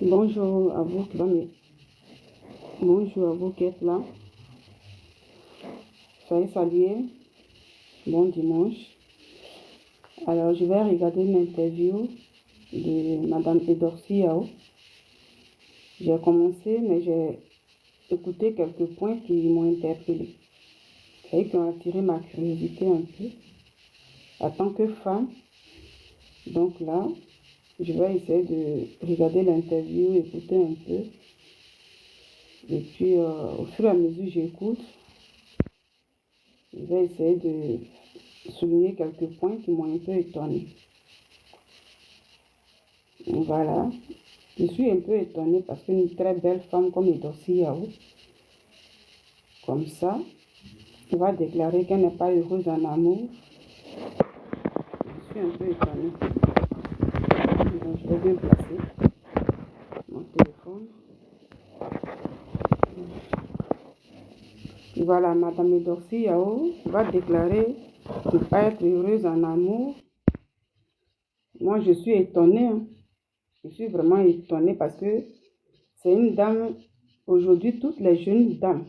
Bonjour à vous Bonjour à vous qui êtes là. Soyez salués. Bon dimanche. Alors, je vais regarder l'interview de Madame Edorsi Yao. J'ai commencé, mais j'ai écouté quelques points qui m'ont interpellé et qui ont attiré ma curiosité un peu en tant que femme. Donc là, je vais essayer de regarder l'interview, écouter un peu. Et puis, au fur et à mesure que j'écoute, je vais essayer de souligner quelques points qui m'ont un peu étonnée. Voilà. Je suis un peu étonnée parce qu'une très belle femme comme Edorsi Yao, comme ça, elle va déclarer qu'elle n'est pas heureuse en amour. Je suis un peu étonnée. Donc, je vais bien placer mon téléphone. Et voilà, Madame Edorsi Yao va déclarer ne pas être heureuse en amour. Moi, je suis étonnée. Hein. Je suis vraiment étonnée parce que c'est une dame, aujourd'hui, toutes les jeunes dames,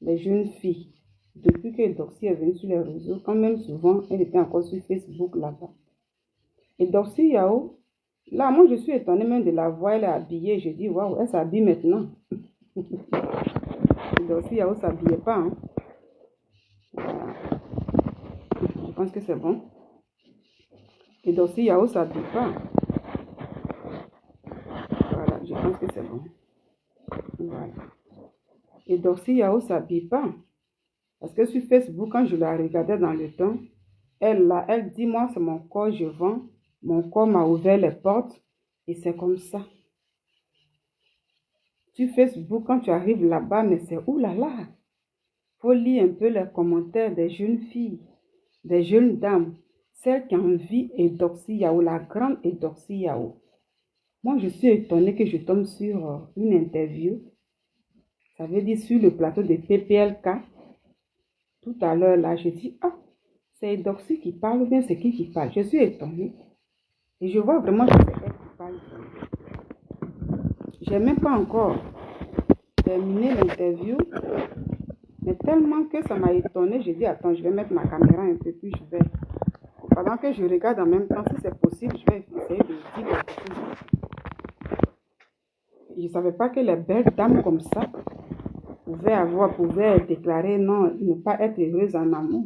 les jeunes filles, depuis que Edorsi est venue sur les réseaux, quand même souvent, elle était encore sur Facebook là-bas. Edorsi Yao, là, moi, je suis étonnée même de la voir, elle est habillée. Je dis, waouh, elle s'habille maintenant. Edorsi Yao ne s'habillait pas. Hein. Voilà. Je pense que c'est bon. Edorsi Yao ne s'habille pas. Voilà, je pense que c'est bon. Voilà. Edorsi Yao ne s'habille pas. Parce que sur Facebook, quand je la regardais dans le temps, elle dit, moi, c'est mon corps, je vends. Mon corps m'a ouvert les portes. Et c'est comme ça. Sur Facebook, quand tu arrives là-bas, mais c'est oulala. Faut lire un peu les commentaires des jeunes filles, des jeunes dames, celles qui envient Edorsi Yao, la grande Edorsi Yao. Moi, je suis étonnée que je tombe sur une interview. Ça veut dire sur le plateau de PPLK. Tout à l'heure, là, je dis, ah, c'est Edorsi qui parle ou bien c'est qui parle? Je suis étonnée. Et je vois vraiment que c'est elle qui parle. Je n'ai même pas encore terminé l'interview. Mais tellement que ça m'a étonnée, j'ai dit, attends, je vais mettre ma caméra un peu plus, je vais... Pendant que je regarde en même temps, si c'est possible, je vais essayer de dire quelque chose. Je ne savais pas que les belles dames comme ça pouvaient déclarer non, ne pas être heureuses en amour.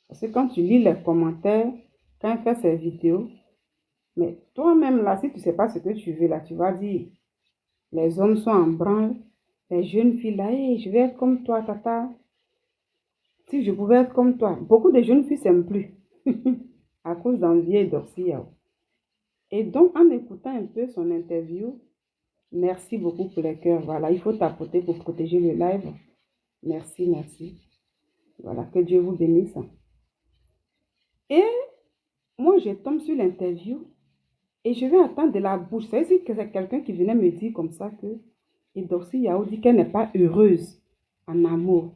Parce que quand tu lis les commentaires, quand elle fait ses vidéos, mais toi-même là, si tu ne sais pas ce que tu veux là, tu vas dire, les hommes sont en branle, les jeunes filles là, hey, je vais être comme toi, tata. Si je pouvais être comme toi, beaucoup de jeunes filles ne s'aiment plus à cause d'envie Edorsi Yao. Et donc, en écoutant un peu son interview, merci beaucoup pour les cœurs. Voilà, il faut tapoter pour protéger le live. Merci, merci. Voilà, que Dieu vous bénisse. Et moi, je tombe sur l'interview et je vais attendre de la bouche. Ça veut dire que c'est quelqu'un qui venait me dire comme ça que Edorsi Yao dit qu'elle n'est pas heureuse en amour.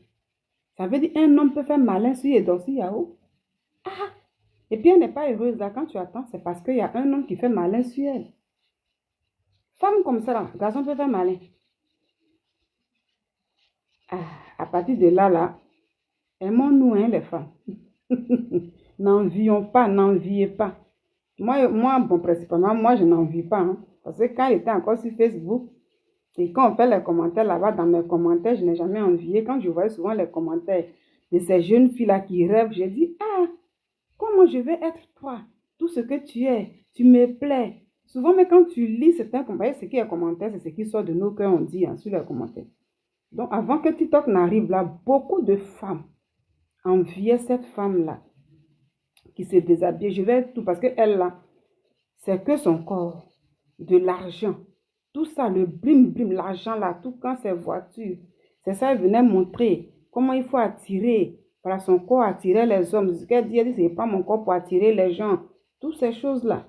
Ça veut dire qu'un homme peut faire malin sur Edorsi Yao. Ah! Et puis elle n'est pas heureuse là. Quand tu attends, c'est parce qu'il y a un homme qui fait malin sur elle. Femme comme ça, là, garçon peut faire malin. Ah, à partir de là, aimons-nous, hein, les femmes. N'envions pas, n'enviez pas. Moi, bon, principalement, moi, je n'envie pas. Hein, parce que quand il était encore sur Facebook, et quand on fait les commentaires là-bas, dans mes commentaires, je n'ai jamais envié. Quand je voyais souvent les commentaires de ces jeunes filles-là qui rêvent, j'ai dit, ah, comment je vais être toi? Tout ce que tu es, tu me plais. Souvent, mais quand tu lis certains commentaires, ce qui est commentaire, c'est ce qui sort de nos cœurs, on dit hein, sur les commentaires. Donc, avant que TikTok n'arrive là, beaucoup de femmes enviaient cette femme-là qui se déshabille. Je vais tout parce qu'elle là, c'est que son corps, de l'argent. Tout ça, le blim blim, l'argent là, tout quand c'est voiture. C'est ça, elle venait montrer comment il faut attirer. Voilà, son corps attirait les hommes. Ce qu'elle dit, elle dit, c'est pas mon corps pour attirer les gens. Toutes ces choses-là.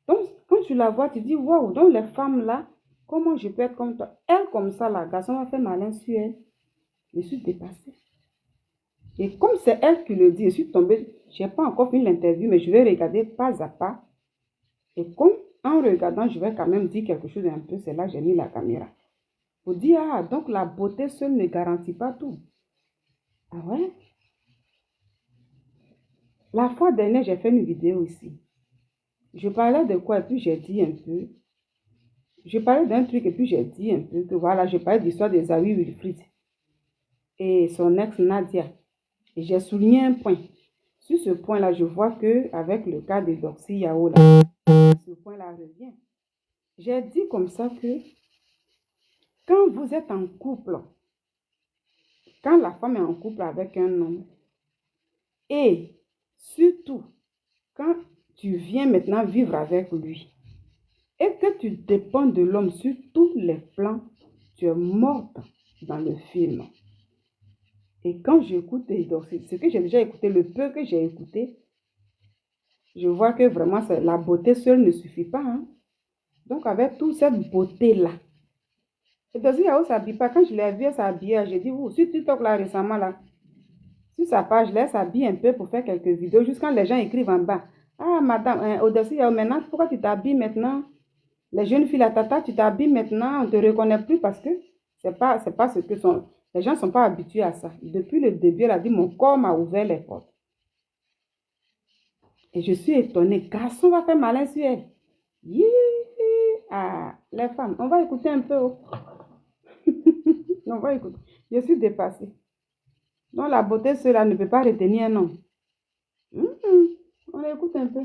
Donc, quand tu la vois, tu dis, waouh, donc les femmes là, comment je peux être comme toi? Elle, comme ça, là, garçon m'a fait malin sur elle. Je suis dépassée. Et comme c'est elle qui le dit, je suis tombée, je n'ai pas encore fini l'interview, mais je vais regarder pas à pas. Et comme en regardant, je vais quand même dire quelque chose un peu, c'est là que j'ai mis la caméra. Pour dire, ah, donc la beauté seule ne garantit pas tout. Ah ouais? La fois dernière, j'ai fait une vidéo ici. Je parlais de quoi et puis j'ai dit un peu. Je parlais d'un truc et puis j'ai dit un peu que voilà, je parlais de l'histoire de Zawi Wilfried et son ex Nadia. Et j'ai souligné un point. Sur ce point-là, je vois qu'avec le cas de Doxy Yao, là, ce point-là revient. J'ai dit comme ça que quand vous êtes en couple, quand la femme est en couple avec un homme, et surtout quand tu viens maintenant vivre avec lui, et que tu dépends de l'homme sur tous les plans, tu es morte dans le film. Et quand j'écoute, ce que j'ai déjà écouté, le peu que j'ai écouté, je vois que vraiment la beauté seule ne suffit pas. Hein? Donc avec toute cette beauté-là, et aussi, Yao s'habille pas. Quand je l'ai vu, elle s'habillait. J'ai dit, sur TikTok là récemment, là, sur sa page, là, elle s'habille un peu pour faire quelques vidéos, jusqu'à les gens écrivent en bas. Ah, madame, au-dessus, maintenant, pourquoi tu t'habilles maintenant? Les jeunes filles, la tata, tu t'habilles maintenant, on ne te reconnaît plus parce que c'est pas ce que sont. Les gens ne sont pas habitués à ça. Depuis le début, elle a dit, mon corps m'a ouvert les portes. Et je suis étonnée. Garçon va faire malin sur elle. Ah, les femmes, on va écouter un peu. On va écouter. Je suis dépassée. Donc la beauté, cela ne peut pas retenir un homme. On écoute un peu.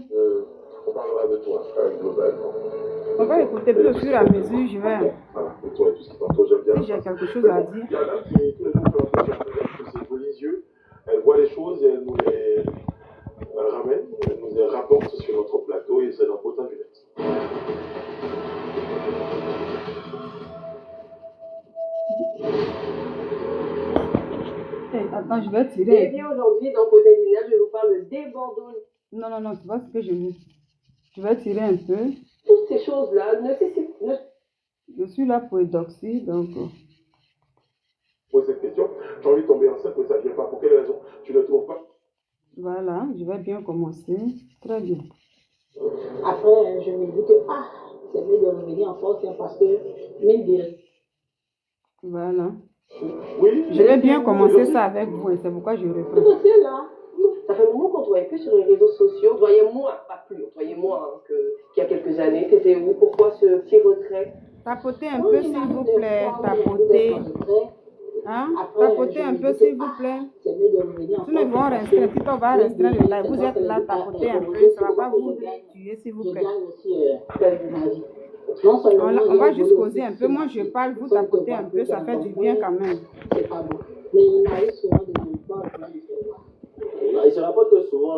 On parlera de toi, globalement. On va écouter plus au fur et à mesure, je vais. Voilà, de toi et tout ce qui t'entoure, j'aime bien. Si j'ai quelque chose à dire. Il y en a qui, tous les jours, font ses beaux yeux. Elle voit les choses et elle nous les ramène, elle nous les rapporte sur notre plateau et c'est notre potin du net. Attends, je vais tirer. Et bien aujourd'hui, dans Potin du net, je vous parle des bandeaux. Non, tu vois ce que je veux. Je vais tirer un peu. Toutes ces choses-là nécessitent. Je suis là pour Doxy, donc. Pose cette question, j'ai envie de tomber enceinte, mais ça ne vient pas. Pour quelle raison? Tu ne trouves pas? Voilà, je vais bien commencer. Très bien. Après, je me dis que c'est mieux de revenir en force parce que même direct. Voilà. Oui. Je vais bien commencer ça avec vous et c'est pourquoi je reprends. C'est là. Ça fait un moment qu'on ne te voyait plus sur les réseaux sociaux. On te voyait moins, pas plus, on te voyait moins qu'il y a quelques années. Tu étais où? Pourquoi ce petit retrait? Tapotez un peu, s'il vous plaît. Tapotez. Hein? Tapotez un peu, s'il vous plaît. Nous ne vont restreindre. Si on va restreindre le live, vous êtes là, tapotez un peu. Ça ne va pas vous tuer, s'il vous plaît. On va juste causer un peu. Moi, je parle, vous tapotez un peu. Ça fait du bien quand même. C'est pas bon. Mais il arrive souvent de il se rapporte que souvent,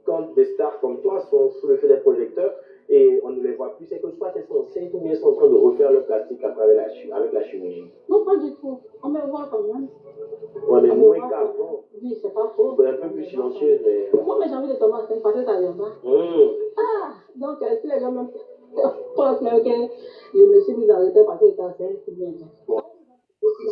quand des stars comme toi sont sous le feu des projecteurs et on ne les voit plus, c'est que soit elles sont enceintes ou bien elles sont en train de refaire leur plastique avec la chirurgie. Non, pas du tout. On me voit quand même. Ouais, mais moins qu'avant. Oui, c'est pas faux. Un peu plus silencieuse, mais. Moi, j'ai envie de tomber enceinte parce que ça vient pas. Donc, si les gens me pensent même que je me suis mise en retard parce que j'étais enceinte, c'est bien. Bon.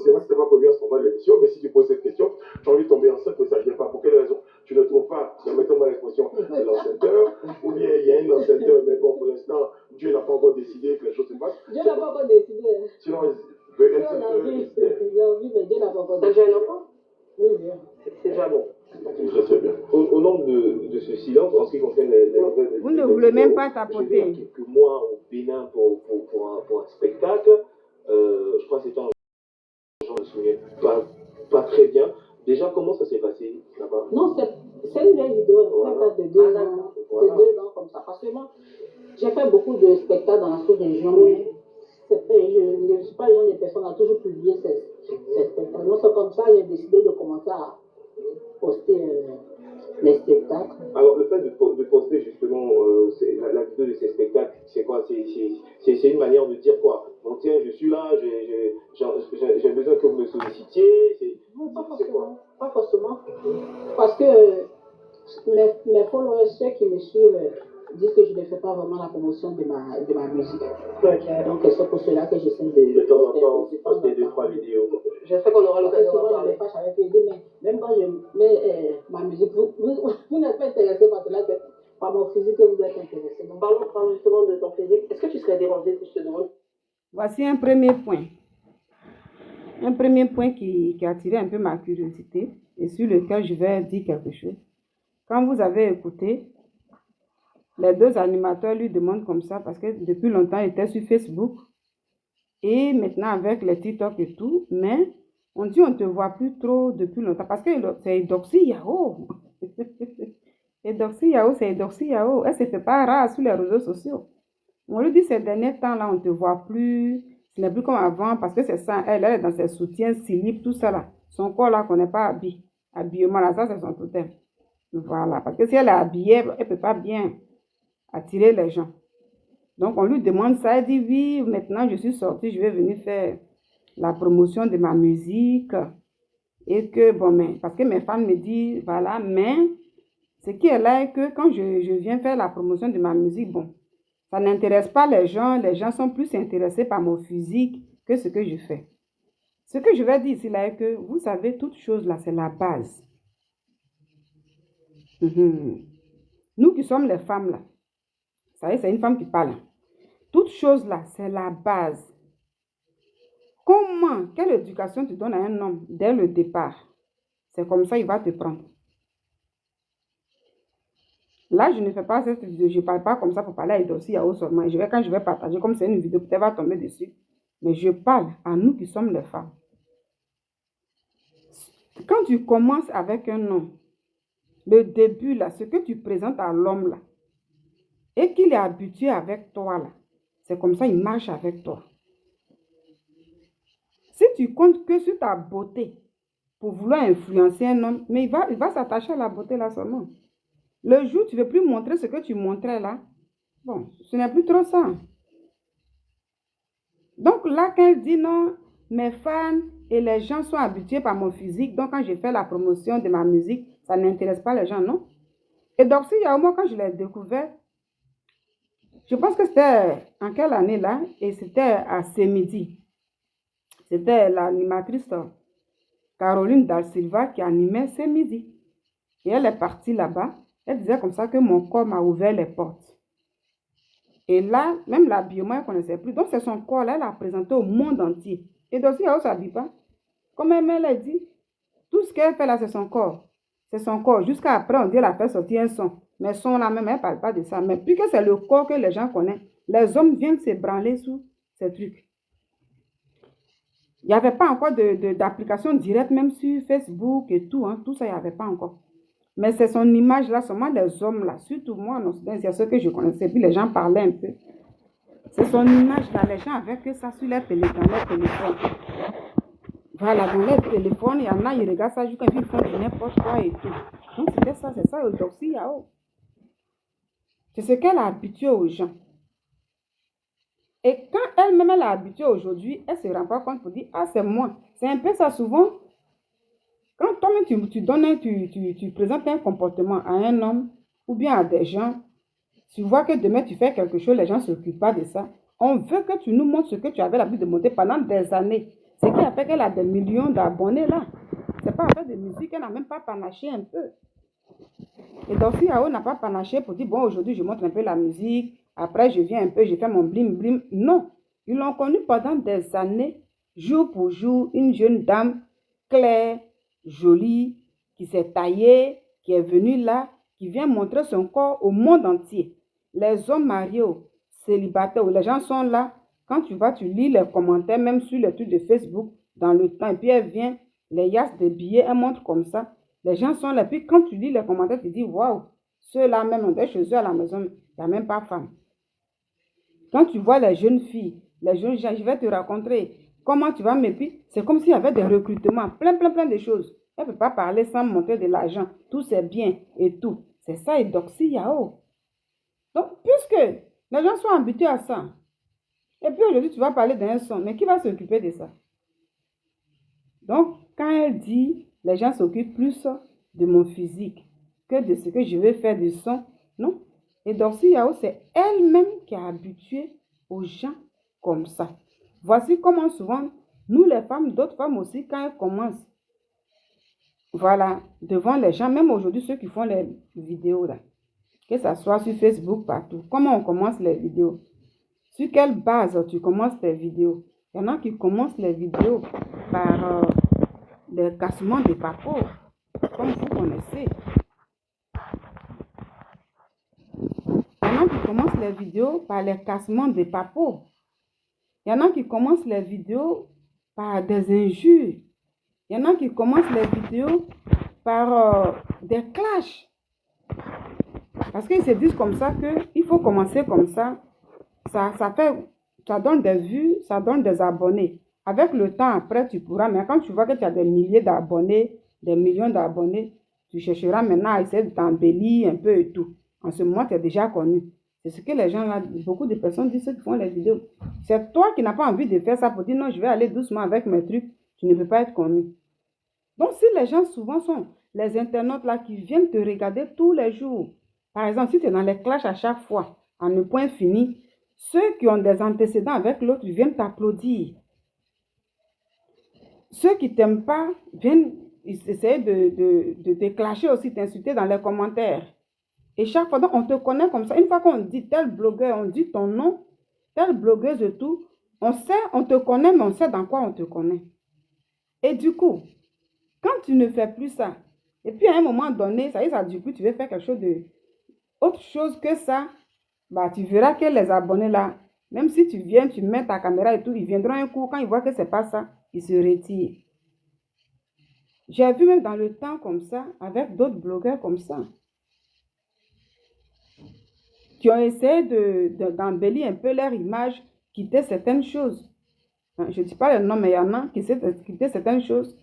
C'est vrai que ce n'est pas prévu à ce moment de l'émission, mais si tu poses cette question, j'ai envie de tomber enceinte, mais ça ne vient pas. Pour quelle raison? Tu ne trouves pas, mettons-moi l'expression, de l'enceinteur, ou bien il y a une enceinteur, mais bon, pour l'instant, Dieu n'a pas encore décidé que les choses se passent. Dieu n'a pas encore décidé. Sinon, J'ai envie, mais Dieu n'a pas encore T'as décidé. déjà un enfant? Oui, bien. C'est déjà bon. très bien. Au nom de ce silence, en ce qui concerne les nouvelles. Vous ne voulez même pas tapoter. Il y a quelques mois au Bénin pour un spectacle. Je crois que c'était en je me souviens pas très bien. Déjà, comment ça s'est passé là-bas? Non, c'est une vieille vidéo, Voilà. de 2 ans. Voilà. De 2 ans comme ça. Parce que moi, j'ai fait beaucoup de spectacles dans la sous-région, mais c'est fait je ne suis pas le genre de personne à toujours publier ces spectacles. Non, c'est comme ça que j'ai décidé de commencer à poster les spectacles. Alors, le fait de poster justement la vidéo de ces spectacles, c'est quoi? C'est une manière de dire quoi? Donc, tiens, je suis là, j'ai besoin que vous me sollicitiez. Non, pas forcément. Pas forcément. Parce que mes followers, ceux qui me suivent, disent que je ne fais pas vraiment la promotion de ma musique. Ok. Donc, c'est pour cela que j'essaie De temps en temps, poster 2-3 vidéos. J'espère qu'on aura l'occasion Souvent, d'en je me parler. fâche avec eux. Mais même quand je mets ma musique, vous n'êtes pas intéressé par cela, c'est par mon physique que vous êtes intéressé. Donc, Parlons justement de ton physique. Est-ce que tu serais dérangée si je te demande? Voici un premier point. Un premier point qui a attiré un peu ma curiosité et sur lequel je vais dire quelque chose. Quand vous avez écouté, les deux animateurs lui demandent comme ça parce que depuis longtemps, il était sur Facebook et maintenant avec les TikTok et tout, mais on dit on ne te voit plus trop depuis longtemps parce que c'est Edoxy Yao. Edoxy Yao, c'est Edoxy Yao. Elle ne se fait pas rare sur les réseaux sociaux. On lui dit ces derniers temps-là, on ne te voit plus. Ce n'est plus comme avant parce que c'est ça. Elle est dans ses soutiens, slip, tout ça là. Son corps là qu'on n'est pas habillé. Habillement là, ça c'est son totem. Voilà. Parce que si elle est habillée, elle ne peut pas bien attirer les gens. Donc on lui demande ça. Elle dit oui, maintenant je suis sortie, je vais venir faire la promotion de ma musique. Et que bon, mais parce que mes fans me disent voilà, mais ce qui est là est que quand je viens faire la promotion de ma musique, bon. Ça n'intéresse pas les gens sont plus intéressés par mon physique que ce que je fais. Ce que je vais dire ici là est que, vous savez, toute chose là, c'est la base. Nous qui sommes les femmes là, vous savez, c'est une femme qui parle. Toute chose là, c'est la base. Comment, quelle éducation tu donnes à un homme dès le départ? C'est comme ça il va te prendre. Là, je ne fais pas cette vidéo, je ne parle pas comme ça pour parler à Edoxy Yao seulement. Quand je vais partager, comme c'est une vidéo, peut-être va tomber dessus. Mais je parle à nous qui sommes les femmes. Quand tu commences avec un homme, le début là, ce que tu présentes à l'homme là, et qu'il est habitué avec toi là, c'est comme ça il marche avec toi. Si tu comptes que sur ta beauté pour vouloir influencer un homme, mais il va s'attacher à la beauté là seulement. Le jour où tu ne veux plus montrer ce que tu montrais là, bon, ce n'est plus trop ça. Donc là, quand elle dit non, mes fans et les gens sont habitués par mon physique, donc quand je fais la promotion de ma musique, ça n'intéresse pas les gens, non? Et donc, il y a au moins quand je l'ai découvert, je pense que c'était en quelle année là, et c'était à Ce-Midi. C'était l'animatrice Caroline Dalsilva qui animait Ce-Midi. Et elle est partie là-bas. Elle disait comme ça que mon corps m'a ouvert les portes. Et là, même l'habillement, elle ne connaissait plus. Donc, c'est son corps là, elle a présenté au monde entier. Et donc, si elle ne s'habille pas, comme elle a dit, tout ce qu'elle fait là, c'est son corps. C'est son corps. Jusqu'à après, on dit qu'elle a fait sortir un son. Mais son là même, elle ne parle pas de ça. Mais puisque c'est le corps que les gens connaissent, les hommes viennent se branler sous ces trucs. Il n'y avait pas encore d'application directe, même sur Facebook et tout. Tout ça, il n'y avait pas encore. Mais c'est son image là, seulement les hommes là, surtout moi en Occident, c'est ce que je connaissais, puis les gens parlaient un peu. C'est son image là, les gens avaient que ça sur leur téléphone. Voilà, dans leur téléphone, il y en a, ils regardent ça jusqu'à ils font n'importe quoi et tout. Donc c'était ça, c'est ça, Edoxy Yao. C'est ce qu'elle a habitué aux gens. Et quand elle-même elle a habitué aujourd'hui, elle ne se rend pas compte pour dire, ah c'est moi. C'est un peu ça souvent. Quand toi-même tu présentes un comportement à un homme ou bien à des gens, tu vois que demain tu fais quelque chose, les gens ne s'occupent pas de ça. On veut que tu nous montres ce que tu avais l'habitude de monter pendant des années. Ce qui a fait qu'elle a des millions d'abonnés là. Ce n'est pas avec de musique, elle n'a même pas panaché un peu. Et donc si Yao n'a pas panaché pour dire, bon aujourd'hui je montre un peu la musique, après je viens un peu, je fais mon blim blim. Non, ils l'ont connue pendant des années, jour pour jour, une jeune dame claire, jolie, qui s'est taillée, qui est venue là, qui vient montrer son corps au monde entier. Les hommes mariés, célibataires, les gens sont là. Quand tu vas, tu lis les commentaires, même sur les trucs de Facebook, dans le temps, et puis elle vient, les yasses de billets, elle montre comme ça. Les gens sont là. Puis quand tu lis les commentaires, tu dis, waouh, ceux-là même, on est chez eux à la maison, il n'y a même pas femme. Quand tu vois les jeunes filles, les jeunes gens, je vais te raconter comment tu vas, mais puis c'est comme s'il y avait des recrutements, plein de choses. Elle ne peut pas parler sans montrer de l'argent, tout c'est bien et tout. C'est ça, Eudoxie Yao. Donc, puisque les gens sont habitués à ça, et puis aujourd'hui, tu vas parler d'un son, mais qui va s'occuper de ça? Donc, quand elle dit, les gens s'occupent plus de mon physique que de ce que je vais faire du son, non. Eudoxie Yao, c'est elle-même qui a habitué aux gens comme ça. Voici comment souvent, nous les femmes, d'autres femmes aussi, quand elles commencent, voilà, devant les gens, même aujourd'hui, ceux qui font les vidéos là, que ce soit sur Facebook, partout, comment on commence les vidéos? Sur quelle base tu commences tes vidéos? Il y en a qui commencent les vidéos par des cassements de papeaux, comme vous connaissez. Il y en a qui commencent les vidéos par les cassements de papeaux. Il y en a qui commencent les vidéos par des injures. Il y en a qui commencent les vidéos par des clashs. Parce qu'ils se disent comme ça qu'il faut commencer comme ça. Ça donne des vues, ça donne des abonnés. Avec le temps, après, tu pourras. Mais quand tu vois que tu as des milliers d'abonnés, des millions d'abonnés, tu chercheras maintenant à essayer de t'embellir un peu et tout. En ce moment, tu es déjà connu. C'est ce que les gens là, beaucoup de personnes disent, ceux qui font les vidéos. C'est toi qui n'as pas envie de faire ça pour dire non, je vais aller doucement avec mes trucs. Tu ne peux pas être connu. Donc, si les gens souvent sont les internautes là qui viennent te regarder tous les jours, par exemple, si tu es dans les clashs à chaque fois, en un point fini, ceux qui ont des antécédents avec l'autre viennent t'applaudir. Ceux qui ne t'aiment pas viennent essayer de te clasher aussi, t'insulter dans les commentaires. Et chaque fois, donc, on te connaît comme ça. Une fois qu'on dit tel blogueur, on dit ton nom, telle blogueuse et tout, on sait, on te connaît, mais on sait dans quoi on te connaît. Et du coup, quand tu ne fais plus ça, et puis à un moment donné, ça y est, ça du coup, tu veux faire quelque chose de autre chose que ça, bah, tu verras que les abonnés là, même si tu viens, tu mets ta caméra et tout, ils viendront un coup, quand ils voient que c'est pas ça, ils se retirent. J'ai vu même dans le temps comme ça, avec d'autres blogueurs comme ça, qui ont essayé d'embellir un peu leur image, quitter certaines choses. Je ne dis pas le nom, mais il y en a qui essaient de quitter certaines choses.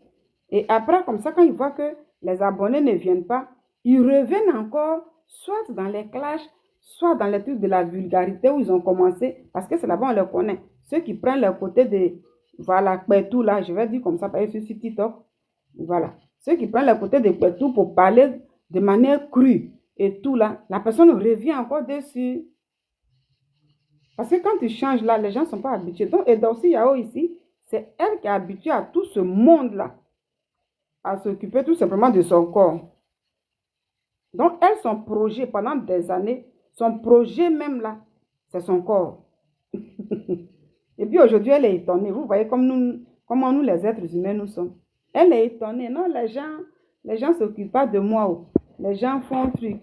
Et après, comme ça, quand ils voient que les abonnés ne viennent pas, ils reviennent encore, soit dans les clashs, soit dans les trucs de la vulgarité où ils ont commencé, parce que c'est là-bas on les connaît. Ceux qui prennent le côté de, voilà, Kpetou là, je vais dire comme ça, par exemple sur TikTok, voilà. Ceux qui prennent le côté de Kpetou pour parler de manière crue et tout là, la personne revient encore dessus. Parce que quand tu changes là, les gens ne sont pas habitués. Donc, Eudoxie Yao ici, c'est elle qui est habituée à tout ce monde-là, à s'occuper tout simplement de son corps. Donc, elle, son projet pendant des années, son projet même là, c'est son corps. Et puis aujourd'hui, elle est étonnée. Vous voyez comment nous, les êtres humains, nous sommes. Elle est étonnée. Non, les gens ne s'occupent pas de moi. Oh. Les gens font un truc.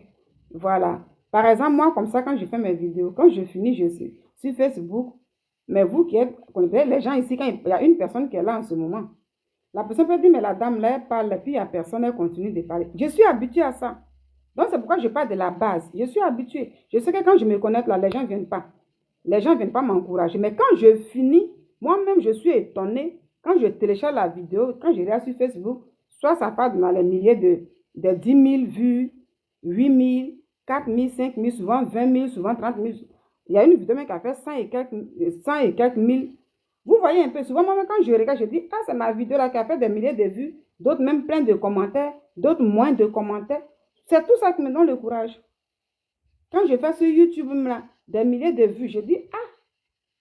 Voilà. Par exemple, moi, comme ça, quand je fais mes vidéos, quand je finis, je suis sur Facebook. Mais vous qui êtes, les gens ici, quand il y a une personne qui est là en ce moment, la personne peut dire, mais la dame là, elle parle, et puis il y a personne, elle continue de parler. Je suis habituée à ça. Donc, c'est pourquoi je parle de la base. Je suis habituée. Je sais que quand je me connecte là, les gens ne viennent pas. Les gens ne viennent pas m'encourager. Mais quand je finis, moi-même, je suis étonnée. Quand je télécharge la vidéo, quand je regarde sur Facebook, soit ça part dans les milliers de 10 000 vues, 8 000, 4 000, 5 000, souvent 20 000, souvent 30 000. Il y a une vidéo qui a fait 100 et quelques mille. Vous voyez un peu, souvent, moi, quand je regarde, je dis, ah, c'est ma vidéo là qui a fait des milliers de vues, d'autres même plein de commentaires, d'autres moins de commentaires. C'est tout ça qui me donne le courage. Quand je fais sur YouTube, là, des milliers de vues, je dis, ah,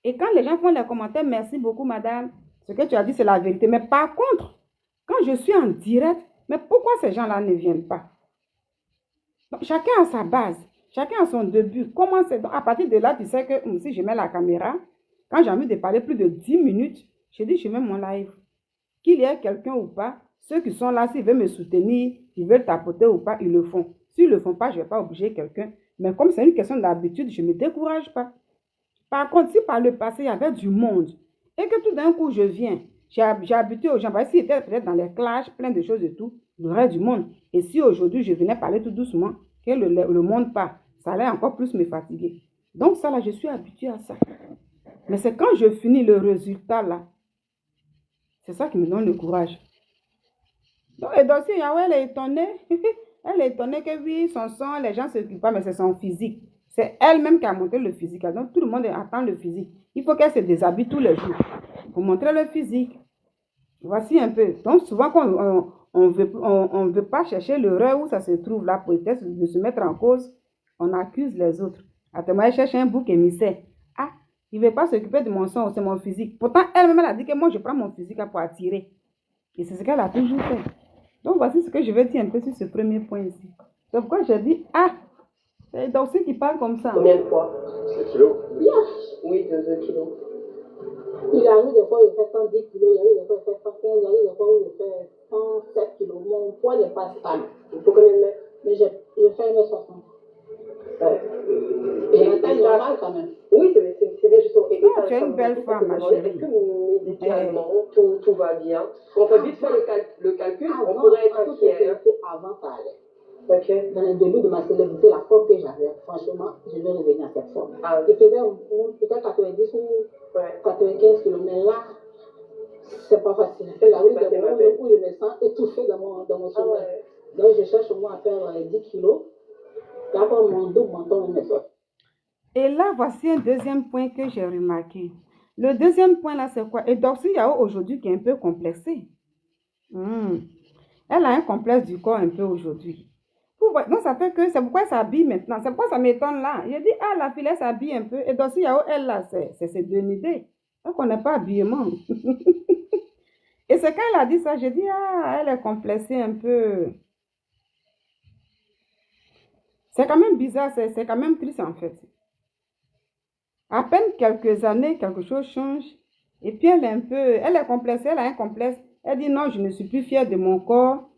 et quand les gens font les commentaires, merci beaucoup, madame, ce que tu as dit, c'est la vérité. Mais par contre, quand je suis en direct, mais pourquoi ces gens-là ne viennent pas? Donc, chacun a sa base, chacun a son début. Comment c'est? Donc, à partir de là, tu sais que si je mets la caméra, quand j'ai envie de parler plus de 10 minutes, je dis, je mets mon live. Qu'il y ait quelqu'un ou pas, ceux qui sont là, s'ils veulent me soutenir, ils veulent tapoter ou pas, ils le font. S'ils ne le font pas, je ne vais pas obliger quelqu'un. Mais comme c'est une question d'habitude, je ne me décourage pas. Par contre, si par le passé, il y avait du monde, et que tout d'un coup, je viens, j'ai habitué aux gens, parce que s'ils étaient peut-être dans les clashs, plein de choses et tout, il y aurait du monde. Et si aujourd'hui, je venais parler tout doucement, que le monde part, ça allait encore plus me fatiguer. Donc ça, là, je suis habituée à ça. Mais c'est quand je finis le résultat là, c'est ça qui me donne le courage. Donc, et donc, Yahweh, elle est étonnée. Elle est étonnée que oui, son sang, les gens ne s'occupent pas, mais c'est son physique. C'est elle-même qui a montré le physique. Donc, tout le monde attend le physique. Il faut qu'elle se déshabille tous les jours pour montrer le physique. Voici un peu. Donc, souvent, quand on veut pas chercher l'erreur où ça se trouve là, pour essayer de se mettre en cause, on accuse les autres. Attends, elle cherche un bouc émissaire. Ah, il ne veut pas s'occuper de mon sang, c'est mon physique. Pourtant, elle-même, elle a dit que moi, je prends mon physique pour attirer. Et c'est ce qu'elle a toujours fait. Donc, voici ce que je vais dire un peu sur ce premier point ici. C'est pourquoi j'ai dit, ah, c'est Dorcy qui parle comme ça. Combien de fois? 5 kilos. Oui, de 2 kilos. Il arrive des fois, il fait 110 kilos, il arrive des fois, il fait 115, il arrive des fois, où il fait 107 kilos. Mon poids n'est pas stable. Il faut combien de mètres? Mais je fais 1m60. Ouais. Et la taille normale quand même. Oui, c'est bien justement. Et Tu es une belle femme, ma chérie. Est-ce que médicalement, tout va bien? On peut vite faire le calcul, on pourrait être inquiet. Avant, ça allait. Ok. Dans le début de ma célébrité, la forme que j'avais, franchement, je vais revenir à cette forme. Ah, Je faisais peut-être 90 ou 95 km, mais là, c'est pas facile. Il arrive des moments où je me sens étouffée dans mon sommeil. ouais. Donc, je cherche au moins à faire 10 kilos. Et après, mon dos, mon menton, me sort. Et là, voici un deuxième point que j'ai remarqué. Le deuxième point là, c'est quoi? Et Dorcy Yao aujourd'hui qui est un peu complexée. Elle a un complexe du corps un peu aujourd'hui. Donc, ça fait que c'est pourquoi elle s'habille maintenant. C'est pourquoi ça m'étonne là. Il a dit, ah, la fille, elle s'habille un peu. Et Dorcy Yao, elle là, c'est ses deux idées. Donc, on n'est pas habillement. Et c'est quand elle a dit ça, j'ai dit, ah, elle est complexée un peu. C'est quand même bizarre, c'est quand même triste en fait. À peine quelques années, quelque chose change. Et puis elle est complexée, elle a un complexe. Elle dit non, je ne suis plus fière de mon corps.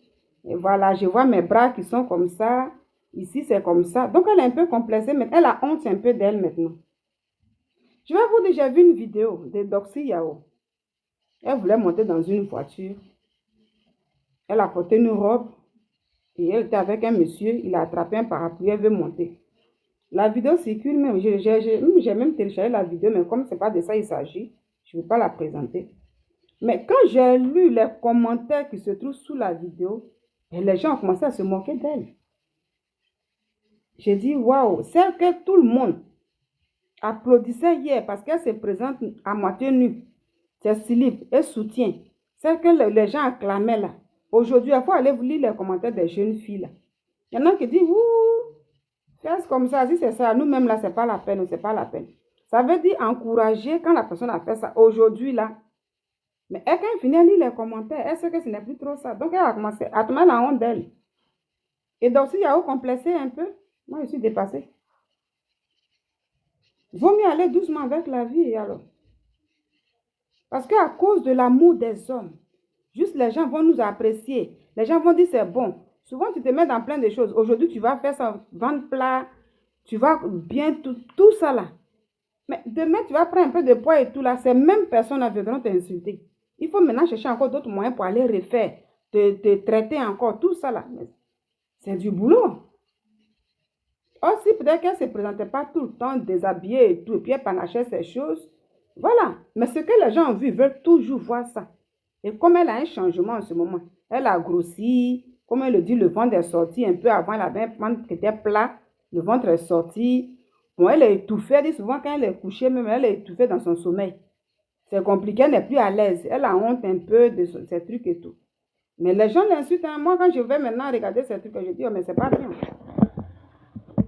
Et voilà, je vois mes bras qui sont comme ça. Ici, c'est comme ça. Donc elle est un peu complexée, mais elle a honte un peu d'elle maintenant. Je vais vous dire, j'ai vu une vidéo de Dorcy Yao. Elle voulait monter dans une voiture. Elle a porté une robe. Et elle était avec un monsieur, il a attrapé un parapluie, elle veut monter. La vidéo circule même, j'ai même téléchargé la vidéo, mais comme ce n'est pas de ça il s'agit, je ne vais pas la présenter. Mais quand j'ai lu les commentaires qui se trouvent sous la vidéo, les gens ont commencé à se moquer d'elle. J'ai dit, waouh, celle que tout le monde applaudissait hier parce qu'elle se présente à moitié nue, c'est slip et soutien. Celle que les gens acclamaient là. Aujourd'hui, il faut aller vous lire les commentaires des jeunes filles là. Il y en a qui disent, ouh, fais comme ça, si c'est ça, nous-mêmes là, c'est pas la peine, c'est pas la peine. Ça veut dire encourager quand la personne a fait ça aujourd'hui là. Mais quand elle finit à lire les commentaires, elle sait que ce n'est plus trop ça. Donc elle a commencé à tomber la honte d'elle. Et donc, s'il y a eu complexé un peu, moi je suis dépassée. Il vaut mieux aller doucement avec la vie alors. Parce qu'à cause de l'amour des hommes, juste les gens vont nous apprécier. Les gens vont dire c'est bon. Souvent, tu te mets dans plein de choses. Aujourd'hui, tu vas faire ça, vendre plat. Tu vas bien, tout ça là. Mais demain, tu vas prendre un peu de poids et tout là. Ces mêmes personnes viendront t'insulter. Il faut maintenant chercher encore d'autres moyens pour aller refaire. Te traiter encore, tout ça là. C'est du boulot. Aussi, peut-être qu'elle ne se présentait pas tout le temps déshabillée et tout. Et puis elle panachait ces choses. Voilà. Mais ce que les gens ont vu, ils veulent toujours voir ça. Et comme elle a un changement en ce moment, elle a grossi, comme elle le dit, le ventre est sorti un peu avant, elle avait un ventre qui était plat, le ventre est sorti. Bon, elle est étouffée, elle dit souvent quand elle est couchée, même elle est étouffée dans son sommeil. C'est compliqué, elle n'est plus à l'aise, elle a honte un peu de ces trucs et tout. Mais les gens l'insultent, hein. Moi quand je vais maintenant regarder ces trucs, je dis, oh mais c'est pas bien.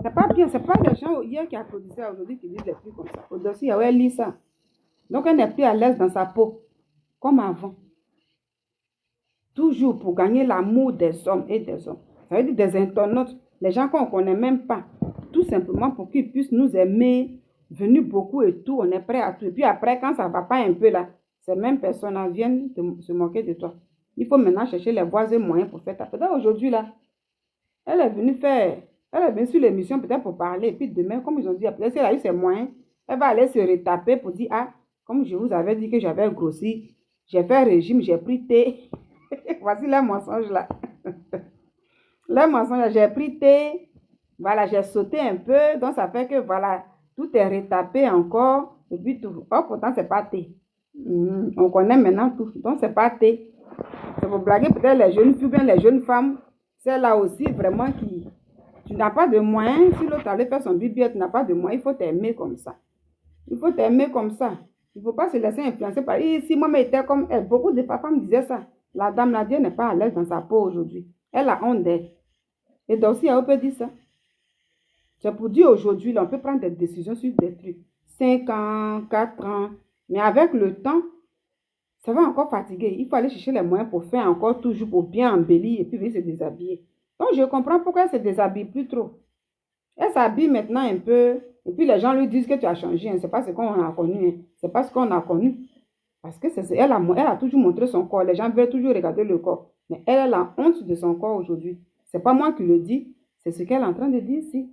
C'est pas bien, c'est pas les gens hier qui applaudissaient aujourd'hui qui disent des trucs comme ça. Au-dessus, elle lit ça. Donc elle n'est plus à l'aise dans sa peau, comme avant. Toujours pour gagner l'amour des hommes et des hommes. Ça veut dire des internautes, les gens qu'on ne connaît même pas. Tout simplement pour qu'ils puissent nous aimer, venir beaucoup et tout, on est prêt à tout. Et puis après, quand ça ne va pas un peu là, ces mêmes personnes viennent se moquer de toi. Il faut maintenant chercher les voies et moyens pour faire ta peut-être aujourd'hui là, elle est venue sur l'émission peut-être pour parler. Et puis demain, comme ils ont dit, peut-être qu'elle a eu ses moyens, elle va aller se retaper pour dire, ah, comme je vous avais dit que j'avais grossi, j'ai fait un régime, j'ai pris thé. Voici les mensonges là. Les mensonges, j'ai pris thé. Voilà, j'ai sauté un peu. Donc ça fait que voilà, tout est retapé encore, et puis tout. Or, pourtant, c'est pas thé. On connaît maintenant tout, donc c'est pas thé. C'est pour blaguer peut-être les jeunes filles, bien les jeunes femmes. C'est là aussi vraiment qui... Tu n'as pas de moyens. Si l'autre allait faire son bibi, tu n'as pas de moyens. Il faut t'aimer comme ça. Il faut t'aimer comme ça. Il ne faut pas se laisser influencer par... Et si moi, j'étais comme elle, beaucoup de papas me disaient ça. La dame Nadia n'est pas à l'aise dans sa peau aujourd'hui. Elle a honte d'elle. Et donc, si elle peut dire ça. C'est pour dire aujourd'hui, on peut prendre des décisions sur des trucs. 5 ans, 4 ans. Mais avec le temps, ça va encore fatiguer. Il faut aller chercher les moyens pour faire encore toujours, pour bien embellir et puis venir se déshabiller. Donc, je comprends pourquoi elle ne se déshabille plus trop. Elle s'habille maintenant un peu. Et puis, les gens lui disent que tu as changé. Hein. Ce n'est pas ce qu'on a connu. Hein. Ce n'est pas ce qu'on a connu. Parce que elle a toujours montré son corps. Les gens veulent toujours regarder le corps. Mais elle a honte de son corps aujourd'hui. Ce n'est pas moi qui le dis. C'est ce qu'elle est en train de dire ici.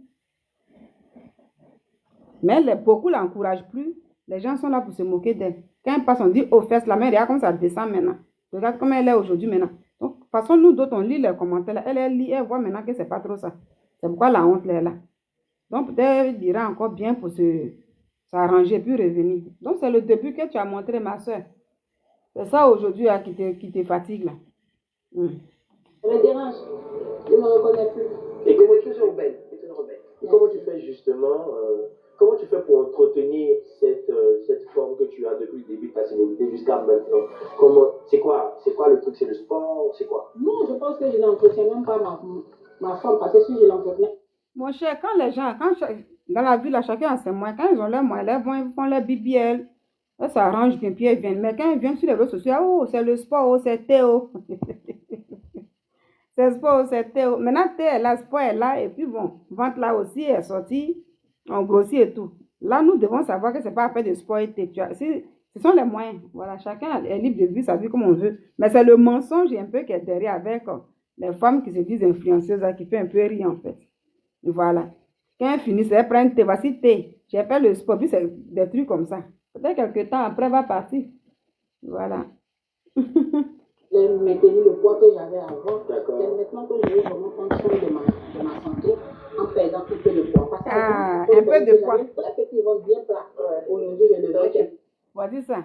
Mais beaucoup ne l'encouragent plus. Les gens sont là pour se moquer d'elle. Quand elle passe, on dit aux fesses, la mère, regarde comme ça descend maintenant. Regarde comment elle est aujourd'hui maintenant. Donc, de toute façon, nous d'autres, on lit les commentaires. Là. Elle lit, elle voit maintenant que ce n'est pas trop ça. C'est pourquoi la honte est là. Donc, peut-être elle dira encore bien pour s'arranger puis revenir. Donc, c'est le début que tu as montré, ma soeur. C'est ça aujourd'hui hein, qui te fatigue là. Ça me dérange. Je ne me reconnais plus. Et comment tu fais, rebelle? Comment tu fais justement, comment tu fais pour entretenir cette forme que tu as depuis le début de ta célébrité jusqu'à maintenant? C'est quoi le truc? C'est le sport? C'est quoi? Non, je pense que je n'entretiens même pas ma forme parce que si je l'entretiens. Mon cher, quand les gens, dans la vie, là, chacun a ses moyens. Quand ils ont leurs moyens, ils font leur BBL. Elles s'arrangent bien, puis elles viennent. Mais quand ils viennent sur les réseaux sociaux, oh, c'est le sport, oh, c'est Théo. C'est sport, c'est Théo. Maintenant, Théo est là, sport est là, et puis bon, ventre là aussi est sorti, on grossit et tout. Là, nous devons savoir que ce n'est pas affaire de sport et Théo. Ce sont les moyens. Voilà, chacun est libre de vivre sa vie comme on veut. Mais c'est le mensonge un peu qui est derrière avec les femmes qui se disent influenceuses, qui fait un peu rire en fait. Voilà. Quand elles finissent, elles prennent thé. Voici thé. J'ai fait le sport, puis c'est des trucs comme ça. Peut-être quelques temps après, elle va partir. Voilà. J'ai maintenu le poids que j'avais avant. D'accord. C'est maintenant que je vais vraiment prendre soin de ma santé en perdant un peu de poids. Parce un peu de poids. Effectivement, bien plat. Aujourd'hui, je le vois. Voici ça.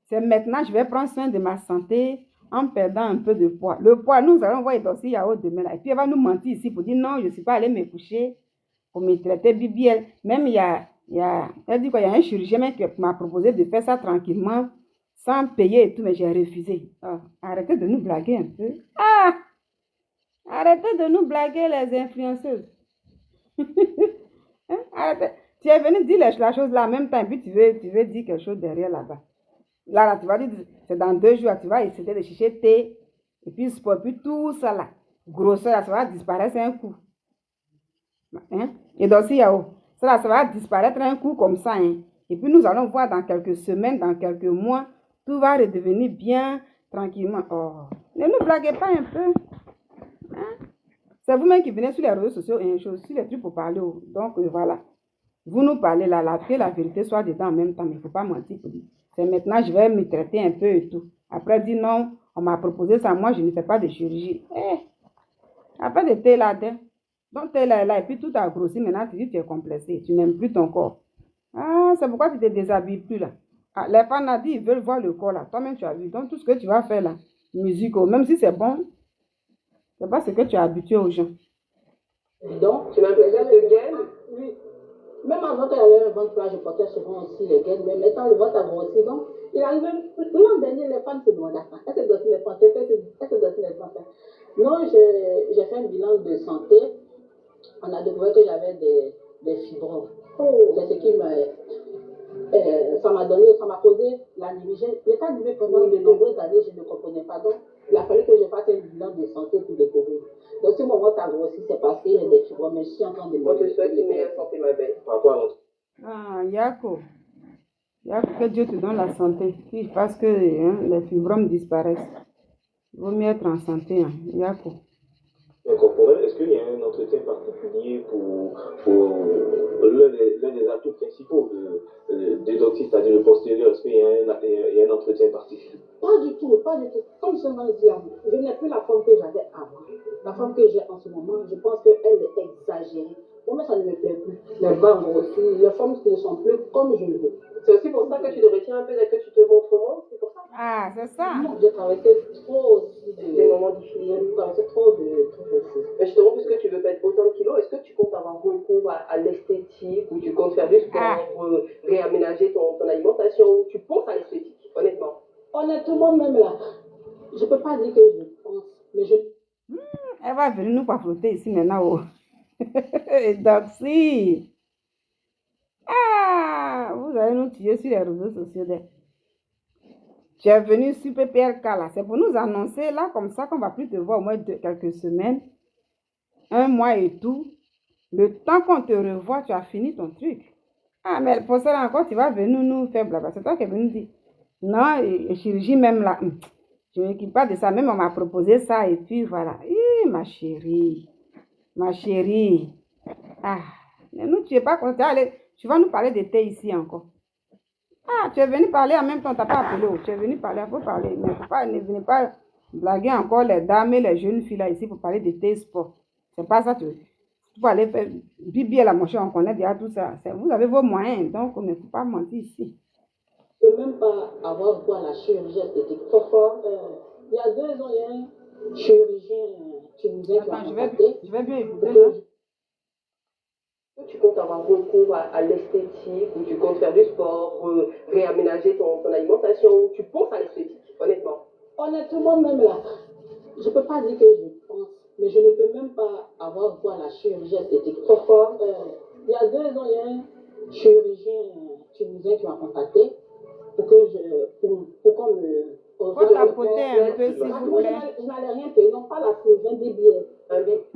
C'est maintenant, je vais prendre soin de ma santé en perdant un peu de poids. Le poids, nous allons voir Edossi Yao demain. Là. Et puis, elle va nous mentir ici pour dire non, je ne suis pas allée me coucher pour me traiter BBL. Même, elle dit qu'il y a un chirurgien qui m'a proposé de faire ça tranquillement, sans payer et tout, mais j'ai refusé. Oh, arrêtez de nous blaguer un peu. Ah! Arrêtez de nous blaguer, les influenceuses. Hein? Arrêtez. Tu es venu dire la chose là en même temps, puis tu veux dire quelque chose derrière là-bas. Là, tu vas dire, c'est dans 2 jours, tu vas essayer de chercher thé, et puis sport, puis tout ça là. Grosseur, ça va disparaître un coup. Hein? Et donc, ça va disparaître un coup comme ça. Hein? Et puis, nous allons voir dans quelques semaines, dans quelques mois, tout va redevenir bien, tranquillement. Oh, ne nous blaguez pas un peu. Hein? C'est vous-même qui venez sur les réseaux sociaux et sur les trucs pour parler. Donc, voilà. Vous nous parlez là, que la vérité soit dedans en même temps, mais il ne faut pas mentir pour dire. C'est maintenant, je vais me traiter un peu et tout. Après, dire non, on m'a proposé ça, moi, je ne fais pas de chirurgie. Après de thé là, donc thé là, et puis tout a grossi, maintenant, tu dis que tu es complexé, tu n'aimes plus ton corps. Ah, c'est pourquoi tu ne te déshabilles plus là. Ah, les fans ont dit, ils veulent voir le corps là. Toi-même, tu as vu. Donc, tout ce que tu vas faire là, musique, même si c'est bon, c'est pas ce que tu as habitué aux gens. Donc, tu m'as l'impression de gaine? Oui. Même avant qu'elle avait un ventre plat, je portais souvent aussi les gaines. Mais maintenant, le ventre a grossi. Donc, il arrivait, l'an dernier, les femmes se demandaient ça. Est-ce que doit-il les penser? Est-ce que doit-il les penser? Non, j'ai fait un bilan de santé. On a découvert que j'avais des fibromes. C'est ce qui ça m'a causé l'anémie. J'étais animée pendant de nombreuses années, je ne comprenais pas. Donc, il a fallu que je fasse un bilan de santé pour découvrir. Donc, ce moment tu as grossi, c'est parce qu'il y a des fibromes. Mais je suis en train de... Moi, je souhaite une meilleure santé, ma belle. Ah, Yako, que Dieu te donne la santé. Qu'il fasse que les fibromes disparaissent. Il vaut mieux être en santé, hein, Yako. corporelle, est-ce qu'il y a un entretien particulier pour l'un des atouts principaux des dentistes, c'est-à-dire le postérieur? Est-ce qu'il y a un entretien particulier? Pas du tout, pas du tout. Comme je l'ai dit avant, je n'ai plus la forme que j'avais avant. La forme que j'ai en ce moment, je pense qu'elle est exagérée. Pour moi, ça ne me plaît plus. Les bas aussi, les formes ne sont plus comme je le veux. C'est aussi pour ça que tu te retiens un peu dès que tu te montres moins, c'est pour ça. Ah, c'est ça. Non, j'ai traversé trop aussi Des moments difficiles. J'ai traversé trop de trucs aussi. Mais justement, puisque tu veux perdre autant de kilos, est-ce que tu comptes avoir recours à l'esthétique ou tu comptes faire du sport, réaménager ton alimentation ou tu penses à l'esthétique, honnêtement? Honnêtement, même là, je ne peux pas dire que je pense, mais je... Elle va venir nous papoter ici maintenant. Oh. Et donc, si. Ah, vous allez nous tuer sur les réseaux sociaux. Tu es venu sur PPRK là. C'est pour nous annoncer là, comme ça, qu'on ne va plus te voir au moins quelques semaines, un mois et tout. Le temps qu'on te revoit, tu as fini ton truc. Ah, mais pour ça encore, tu vas venir nous faire blabla. C'est toi qui es venu dire. Non, et chirurgie même là. Je ne m'occupe pas de ça. Même on m'a proposé ça et puis voilà. Ma chérie. Ma chérie. Ah, mais nous, tu n'es pas content. Allez, tu vas nous parler de thé ici encore. Ah, tu es venu parler en même temps, tu n'as pas appelé. Tu es venu parler, il faut parler. Mais faut pas, ne venez pas blaguer encore les dames et les jeunes filles là ici pour parler de thé sport. C'est pas ça, tu peux aller faire bibi à la mochée, on connaît déjà tout ça. Vous avez vos moyens, donc on ne peut pas mentir ici. Je ne peux même pas avoir quoi la chirurgie esthétique. Pourquoi il y a 2 ans, il y a un chirurgien tunisien qui m'a contacté. Je vais bien écouter là. Tu comptes avoir recours à l'esthétique ou tu comptes faire du sport, réaménager ton alimentation ou tu penses à l'esthétique, honnêtement? Honnêtement, même là, je ne peux pas dire que je pense, mais je ne peux même pas avoir quoi la chirurgie esthétique. Pourquoi il y a 2 ans, il y a un chirurgien tunisien qui m'a contacté pour qu'on me... Faut tapoter un peu, s'il vous plaît. Je n'allais rien payer, non pas la chirurgie, un BBL.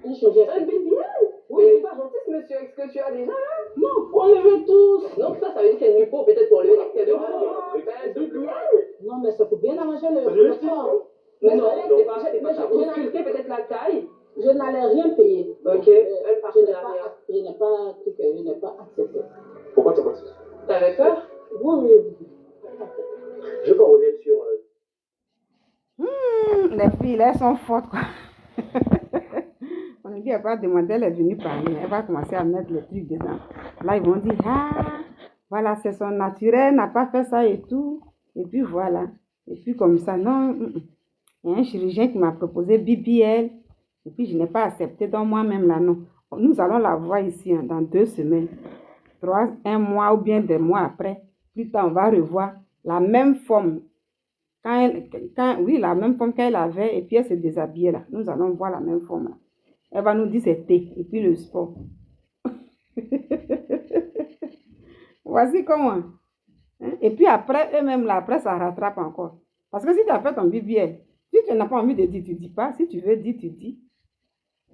Une chirurgie Un esthétique. BBL? Oui, mais pas gentil, ce monsieur, avec ce que tu as déjà là? Non, pour enlever tous. Non, ça veut dire qu'il y a une hypo, peut-être pour enlever les de un BBL? Non, mais c'est pour bien arranger le corps. Mais non, c'est pas ça. Pour sculpter peut-être la taille. Je n'allais rien payer. Ok, je n'ai pas accepté. Pourquoi tu as pas accepté? T'avais peur? Oui. Je veux qu'on revienne sur... Les filles, elles sont fortes, quoi. On ne dit pas demander, elle est venue parler. Elle va commencer à mettre le truc dedans. Là, ils vont dire, ah, voilà, c'est son naturel, n'a pas fait ça et tout. Et puis voilà. Et puis comme ça, non. Il y a un chirurgien qui m'a proposé BBL. Et puis je n'ai pas accepté. Donc moi-même, là, non. Nous allons la voir ici hein, dans 2 semaines. 1 mois ou bien des mois après. Plus tard, on va revoir la même forme. Oui, la même forme qu'elle avait, et puis elle s'est déshabillée là. Nous allons voir la même forme là. Elle va nous dire c'est thé, et puis le sport. Voici comment. Hein? Et puis après, eux-mêmes là, après ça rattrape encore. Parce que si tu as fait ton BBL, si tu n'as pas envie de dire, tu ne dis pas. Si tu veux dire, tu dis.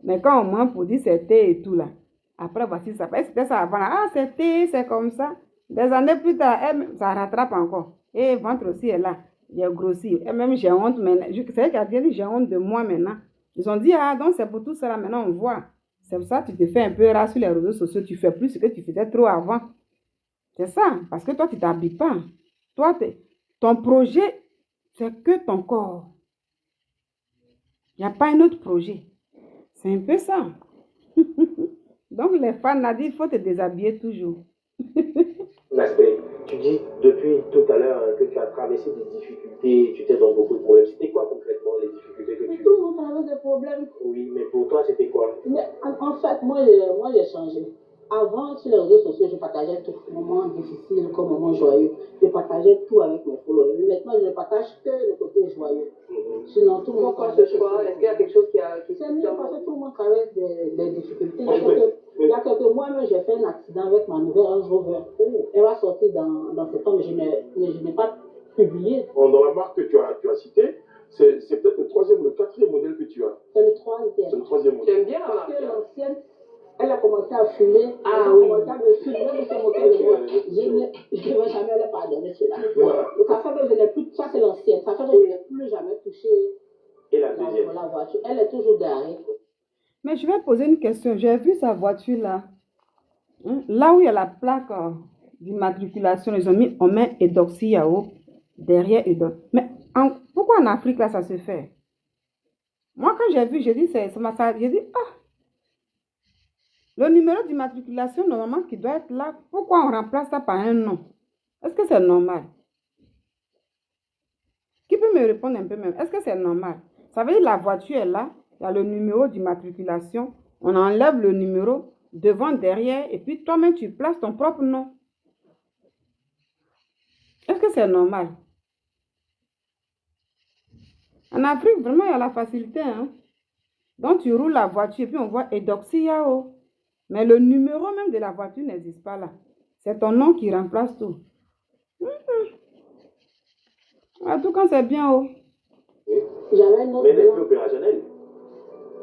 Mais quand on ment pour dire c'est thé et tout là, après voici ça. C'était ça avant là. Ah, c'est thé, c'est comme ça. Des années plus tard, ça rattrape encore. Et le ventre aussi est là. J'ai grossi. Et même j'ai honte maintenant. C'est elle qui a dit j'ai honte de moi maintenant. Ils ont dit, ah, donc c'est pour tout ça maintenant on voit. C'est pour ça que tu te fais un peu rare sur les réseaux sociaux. Tu fais plus ce que tu faisais trop avant. C'est ça. Parce que toi, tu ne t'habilles pas. Toi, ton projet, c'est que ton corps. Il n'y a pas un autre projet. C'est un peu ça. Donc les fans ont dit, il faut te déshabiller toujours. L'aspect, tu dis depuis tout à l'heure que tu as traversé des difficultés, tu t'es dans beaucoup de problèmes. C'était quoi concrètement les difficultés que tu... Tout le monde traverse des problèmes. Oui, mais pour toi, c'était quoi? Mais en fait, moi j'ai changé. Avant, sur les réseaux sociaux, je partageais tout, moments difficiles comme moments joyeux. Je partageais tout avec mes followers. Maintenant, je ne partage que le côté joyeux. Sinon, tout le monde... Pourquoi ce choix? Est-ce qu'il y a quelque chose qui C'est mieux parce que tout le monde traverse des difficultés. Il y a quelques mois, même, j'ai fait un accident avec ma nouvelle Range Rover. Elle va sortir dans septembre, mais je n'ai pas publié. Dans la marque que tu as citée, c'est peut-être le 3e ou le 4e modèle que tu as. C'est le 3e. C'est le 3e modèle. J'aime bien la Parce marque. que l'ancienne, elle a commencé à fumer. Ah oui. Elle a commencé à me fumer, elle s'est moquée de moi. Je ne vais jamais le pardonner, cela. Voilà. Ça fait que je n'ai plus, ça c'est l'ancienne, ça fait que je n'ai plus jamais touché Et la deuxième? la voiture. Elle est toujours garée. Mais je vais poser une question. J'ai vu sa voiture là. Là où il y a la plaque d'immatriculation, ils ont mis en main Edoxy Yao, derrière Edox. Mais pourquoi en Afrique là ça se fait? Moi quand j'ai vu, j'ai dit, j'ai dit, ah, le numéro d'immatriculation normalement qui doit être là, pourquoi on remplace ça par un nom? Est-ce que c'est normal? Qui peut me répondre un peu même? Est-ce que c'est normal? Ça veut dire la voiture est là, il y a le numéro d'immatriculation, on enlève le numéro devant, derrière, et puis toi-même tu places ton propre nom. Est-ce que c'est normal? En Afrique, vraiment, il y a la facilité. Hein? Donc, tu roules la voiture et puis on voit Edoxy Yao. Mais le numéro même de la voiture n'existe pas là. C'est ton nom qui remplace tout. En tout cas, c'est bien. Oh. J'avais une autre. Mais elle n'est plus opérationnelle.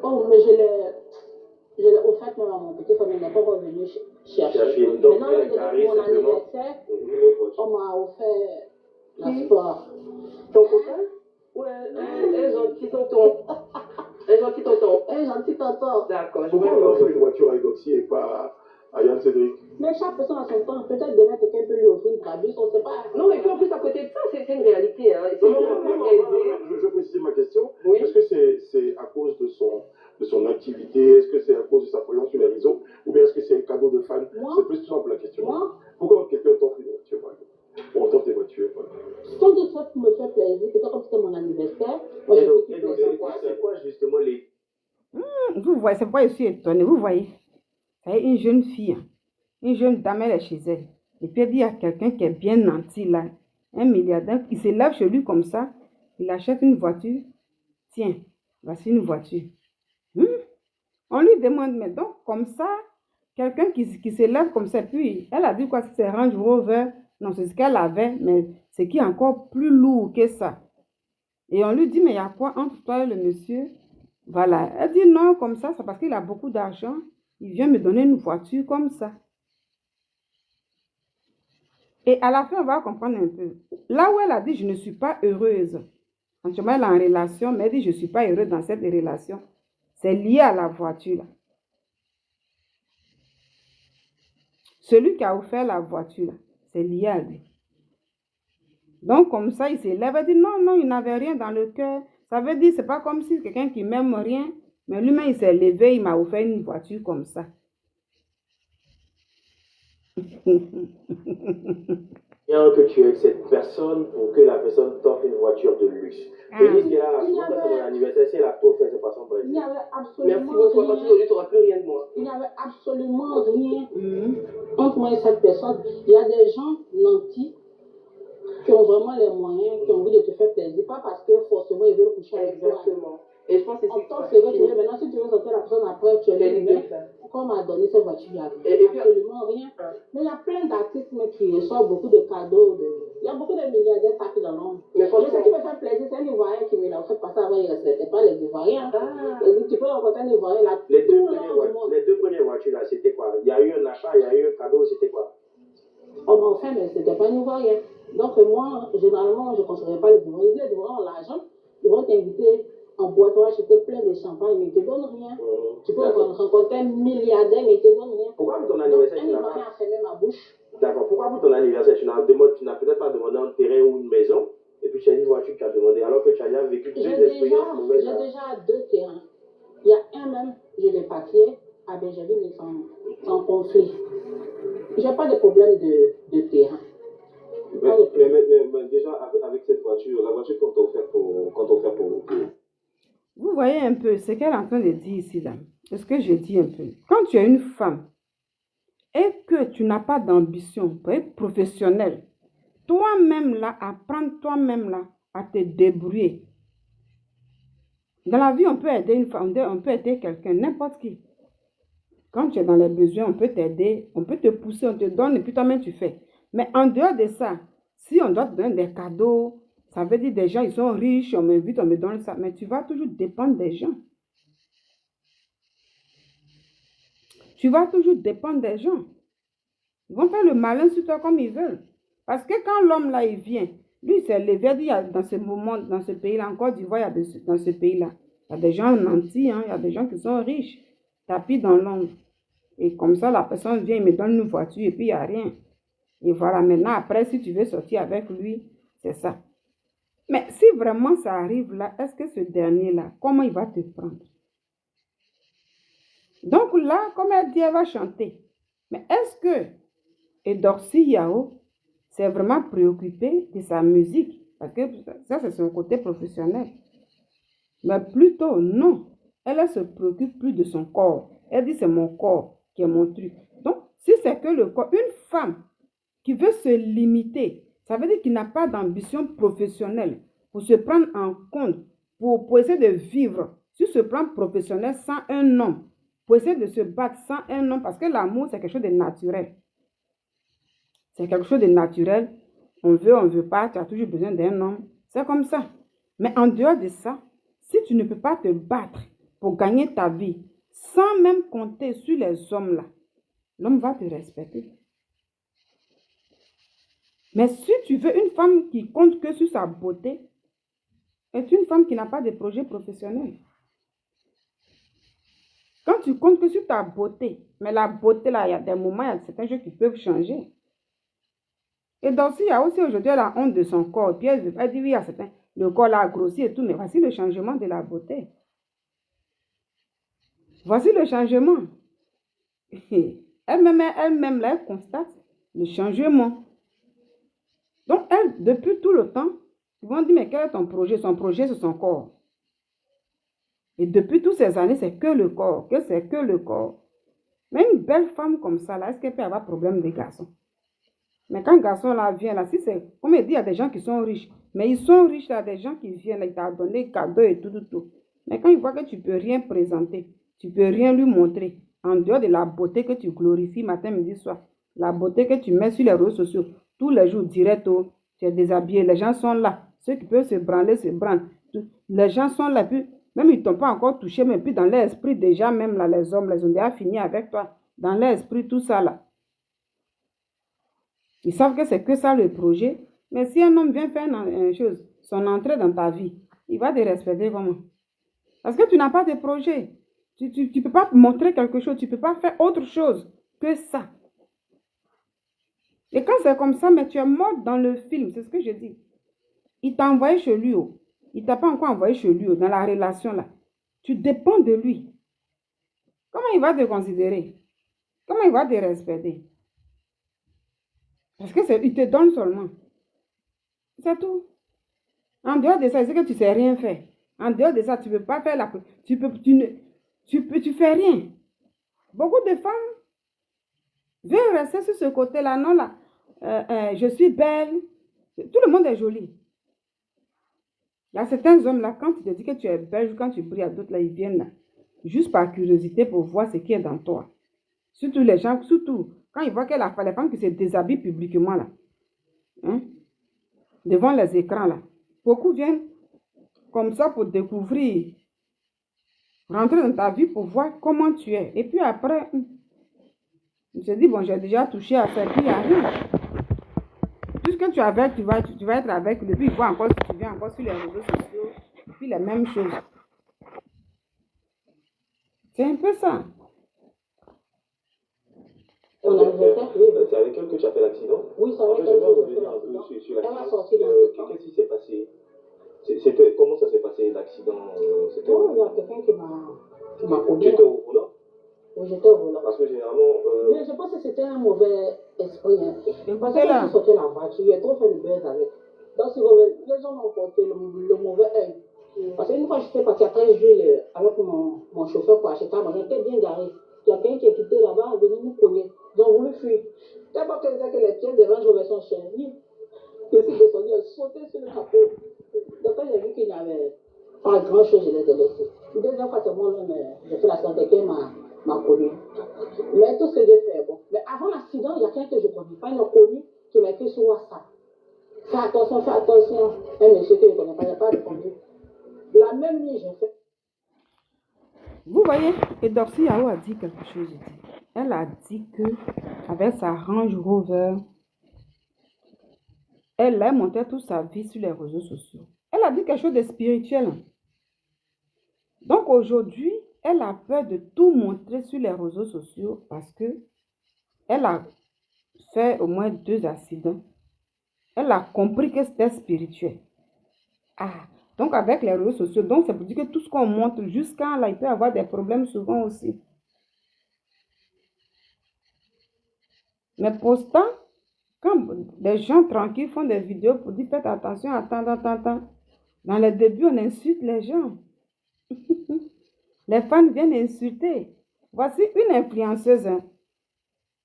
Oh, mais je l'ai offerte même à mon petit famille, il n'est pas revenu chercher. Donc, maintenant, le pour mon anniversaire, on m'a offert la sport. Ton copain? Ouais, un gentil tonton. Un gentil tonton. Un gentil tonton. D'accord, je Pourquoi on lance une voiture à Edoxy et pas à Yann Cédric? Mais chaque personne a son temps. Peut-être demain, quelqu'un peut lui offrir une traduction, on ne sait pas. Non, et puis en plus, à côté de ça, c'est une réalité. Hein. Je précise ma question. Oui. Est-ce que c'est à cause de son activité? Est-ce que c'est à cause de sa présence sur les réseaux? Ou bien est-ce que c'est un cadeau de fan? C'est plus simple la question. Pourquoi quelqu'un t'offre une voiture, par exemple? Ou on t'offre des voitures, par exemple? Quand je souhaite me faire plaisir, c'est comme c'était mon anniversaire. Moi, c'est quoi justement les... Vous voyez, c'est pourquoi je suis étonnée. Vous voyez, c'est une jeune fille. Une jeune dame, elle est chez elle. Et puis elle dit à quelqu'un qui est bien nanti là, un milliardaire, qui se lève chez lui comme ça, il achète une voiture. Tiens, voici une voiture. On lui demande, mais donc comme ça, quelqu'un qui se lève comme ça, puis elle a dit quoi, c'est Range Rover. Non, c'est ce qu'elle avait, mais c'est qui est encore plus lourd que ça. Et on lui dit, mais il y a quoi entre toi et le monsieur? Voilà. Elle dit non, comme ça, c'est parce qu'il a beaucoup d'argent. Il vient me donner une voiture comme ça. Et à la fin, on va comprendre un peu. Là où elle a dit, je ne suis pas heureuse. Franchement, elle est en relation, mais elle dit, je ne suis pas heureuse dans cette relation. C'est lié à la voiture. Là. Celui qui a offert la voiture, là, c'est lié à lui. Donc, comme ça, il s'élève et dit, non, non, il n'avait rien dans le cœur. Ça veut dire, c'est pas comme si quelqu'un qui m'aime rien, mais lui-même, il s'est levé, il m'a offert une voiture comme ça. Que tu aies cette personne pour que la personne t'offre une voiture de luxe. Denise qui est là, souvent quand c'est mon anniversaire, si elle a trop fait, c'est pas son plaisir. Il n'y avait absolument Merci beaucoup, à partir d'aujourd'hui, tu n'auras plus rien de moi. Il n'y avait absolument rien entre moi et cette personne. Il y a des gens nantis qui ont vraiment les moyens, qui ont envie de te faire plaisir, pas parce que forcément ils veulent coucher avec toi. Exactement. Et je pense que c'est ça. Maintenant, si tu veux sortir la personne après, tu es libre. Pourquoi on m'a donné cette voiture-là? Absolument rien. Mais il y a plein d'artistes qui reçoivent beaucoup de cadeaux. Il y a beaucoup de milliardaires partout dans le monde. Mais ce qui me fait plaisir, c'est un Ivoirien qui me l'a fait passer avant, il ne respectait pas les Ivoiriens. Tu peux rencontrer un Ivoirien là. Les deux premières voitures là, c'était quoi? Il y a eu un achat, il y a eu un cadeau, c'était quoi? On m'a offert, mais ce n'était pas un Ivoirien. Donc moi, généralement, je ne conseillerais pas les Ivoiriens. Les Ivoiriens ont l'argent, ils vont t'inviter en boîte, acheter plein de champagne, mais ils ne te donnent rien. Tu peux rencontrer un milliardaire, mais ils ne te donnent rien. Pourquoi pour ton anniversaire, tu n'as pas fermé ma bouche? D'accord. Pourquoi pour ton anniversaire, tu n'as peut-être pas demandé un terrain ou une maison, et puis tu as une voiture que tu as demandé, alors que tu as déjà vécu deux expériences mauvaises? J'ai déjà 2 terrains. Il y a un même, j'ai les papiers, à Benjamin, mais sans conflit. Je n'ai pas de problème de terrain. Mais déjà, avec cette voiture, la voiture qu'on t'a offert pour... Vous voyez un peu ce qu'elle est en train de dire ici, là. C'est ce que je dis un peu. Quand tu es une femme et que tu n'as pas d'ambition pour être professionnelle, toi-même là, apprendre toi-même là à te débrouiller. Dans la vie, on peut aider une femme, on peut aider quelqu'un, n'importe qui. Quand tu es dans les besoins, on peut t'aider, on peut te pousser, on te donne et puis toi-même tu fais. Mais en dehors de ça, si on doit te donner des cadeaux, ça veut dire des gens, ils sont riches, on m'invite, on me donne ça. Mais tu vas toujours dépendre des gens. Tu vas toujours dépendre des gens. Ils vont faire le malin sur toi comme ils veulent. Parce que quand l'homme là, il vient, lui, il s'est levé, il y a dans ce moment, dans ce pays-là, en Côte d'Ivoire, dans ce pays-là, il y a des gens nantis, il y a des gens qui sont riches. tapis dans l'ombre. Et comme ça, la personne vient, il me donne une voiture et puis il n'y a rien. Et voilà, maintenant, après, si tu veux sortir avec lui, c'est ça. Mais si vraiment ça arrive là, est-ce que ce dernier-là, comment il va te prendre? Donc là, comme elle dit, elle va chanter. Mais est-ce que Edorsi Yao s'est vraiment préoccupé de sa musique? Parce que ça, c'est son côté professionnel. Mais plutôt, non. Elle se préoccupe plus de son corps. Elle dit, c'est mon corps qui est mon truc. Donc, si c'est que le corps, une femme qui veut se limiter, ça veut dire qu'il n'a pas d'ambition professionnelle pour se prendre en compte, pour essayer de vivre sur ce plan professionnel sans un homme, pour essayer de se battre sans un homme, parce que l'amour, c'est quelque chose de naturel. C'est quelque chose de naturel. On veut pas, tu as toujours besoin d'un homme. C'est comme ça. Mais en dehors de ça, si tu ne peux pas te battre pour gagner ta vie, sans même compter sur les hommes là, l'homme va te respecter. Mais si tu veux une femme qui compte que sur sa beauté, est une femme qui n'a pas de projet professionnel. Quand tu comptes que sur ta beauté, mais la beauté là, il y a des moments, il y a certaines choses qui peuvent changer. Et donc, il y a aussi aujourd'hui la honte de son corps. Puis elle dit, oui, il y a certains, le corps là a grossi et tout, mais voici le changement de la beauté. Voici le changement. Elle-même, là, elle constate le changement. Donc, elle, depuis tout le temps, ils vont dire, mais quel est ton projet? Son projet, c'est son corps. Et depuis toutes ces années, c'est que le corps, c'est que le corps. Mais une belle femme comme ça, là, est-ce qu'elle peut avoir problème des garçons? Mais quand un garçon là vient, là, si c'est, comme il dit, il y a des gens qui sont riches. Mais ils sont riches, là, des gens qui viennent, là, ils t'ont donné des cadeaux et tout. Mais quand ils voient que tu ne peux rien présenter, tu ne peux rien lui montrer, en dehors de la beauté que tu glorifies matin, midi, soir, la beauté que tu mets sur les réseaux sociaux, tous les jours, direct, tu es déshabillé, les gens sont là. Ceux qui peuvent se branler, se branlent. Les gens sont là, puis même ils ne t'ont pas encore touché, mais puis dans l'esprit, déjà, même là, les hommes, les ont déjà fini avec toi. Dans l'esprit, tout ça là. Ils savent que c'est que ça le projet. Mais si un homme vient faire une chose, son entrée dans ta vie, il va te respecter comment? Parce que tu n'as pas de projet. Tu ne peux pas montrer quelque chose. Tu ne peux pas faire autre chose que ça. Et quand c'est comme ça, mais tu es mort dans le film. C'est ce que je dis. Il t'a envoyé chez lui. Il ne t'a pas encore envoyé chez lui dans la relation là. Tu dépends de lui. Comment il va te considérer? Comment il va te respecter? Parce qu'il te donne seulement. C'est tout. En dehors de ça, c'est que tu ne sais rien faire. En dehors de ça, tu ne peux pas faire tu fais rien. Beaucoup de femmes veulent rester sur ce côté-là. Non, là, je suis belle. Tout le monde est joli. Il y a certains hommes là, quand tu te dis que tu es belle, quand tu brilles à d'autres là, ils viennent là. Juste par curiosité pour voir ce qui est dans toi. Surtout les gens, surtout quand ils voient que les femmes qui se déshabillent publiquement là, hein, devant les écrans là. Beaucoup viennent comme ça pour découvrir, rentrer dans ta vie pour voir comment tu es. Et puis après, on se dit, bon, j'ai déjà touché à ça, puis il n'y a rien. Puisque tu es avec, tu vas être avec lui, puis il voit encore si tu viens encore sur les réseaux sociaux, puis les mêmes choses. C'est un peu ça. C'est avec elle que tu as fait l'accident? Oui, c'est avec elle que j'ai j'ai revenir fait un peu l'accident. sur Elle m'a l'accident. sorti dans ce temps. Qu'est-ce qui s'est passé? Comment ça s'est passé l'accident? Oh, il y a quelqu'un qui m'a Tu obligé. étais au volant? Oui, j'étais au volant. Parce que généralement. Mais je pense que c'était un mauvais esprit. Hein. Parce que Écoutez là. quand je sortais la voiture, il a trop fait le buzz avec. Donc, les gens m'ont porté le mauvais œil. Parce qu'une fois, j'étais partie à 13 juillet avec mon chauffeur pour acheter un moyen. J'étais bien garé. Il y a quelqu'un qui est quitté là-bas, est venu nous cogner. Ils ont voulu fuir. D'abord qu'ils disaient que les pièces de Range Rover sont chères. Je suis descendu, elle sautait sur le capot. Donc, quand j'ai vu qu'il n'y avait pas grand-chose, je les ai laissés. Une deuxième fois, c'est moi, j'ai fait l'accident, quelqu'un m'a connu. Mais tout ce que j'ai fait, bon. Mais avant l'accident, il y a quelqu'un que je ne connais pas, il m'a connu, qui m'a écrit sur WhatsApp. Fais attention, fais attention. Un monsieur que je ne connais pas, il n'a pas répondu. La même nuit, j'ai fait. Vous voyez, Edorsi Yao a dit quelque chose. Elle a dit que avec sa Range Rover, elle a monté toute sa vie sur les réseaux sociaux. Elle a dit quelque chose de spirituel. Donc aujourd'hui, elle a peur de tout montrer sur les réseaux sociaux parce que elle a fait au moins 2 accidents. Elle a compris que c'était spirituel. Ah, donc avec les réseaux sociaux, donc c'est pour dire que tout ce qu'on montre jusqu'à là, il peut y avoir des problèmes souvent aussi. Mais pourtant, quand des gens tranquilles font des vidéos pour dire faites attention, attends. Dans les débuts, on insulte les gens. Les fans viennent insulter. Voici une influenceuse. Hein.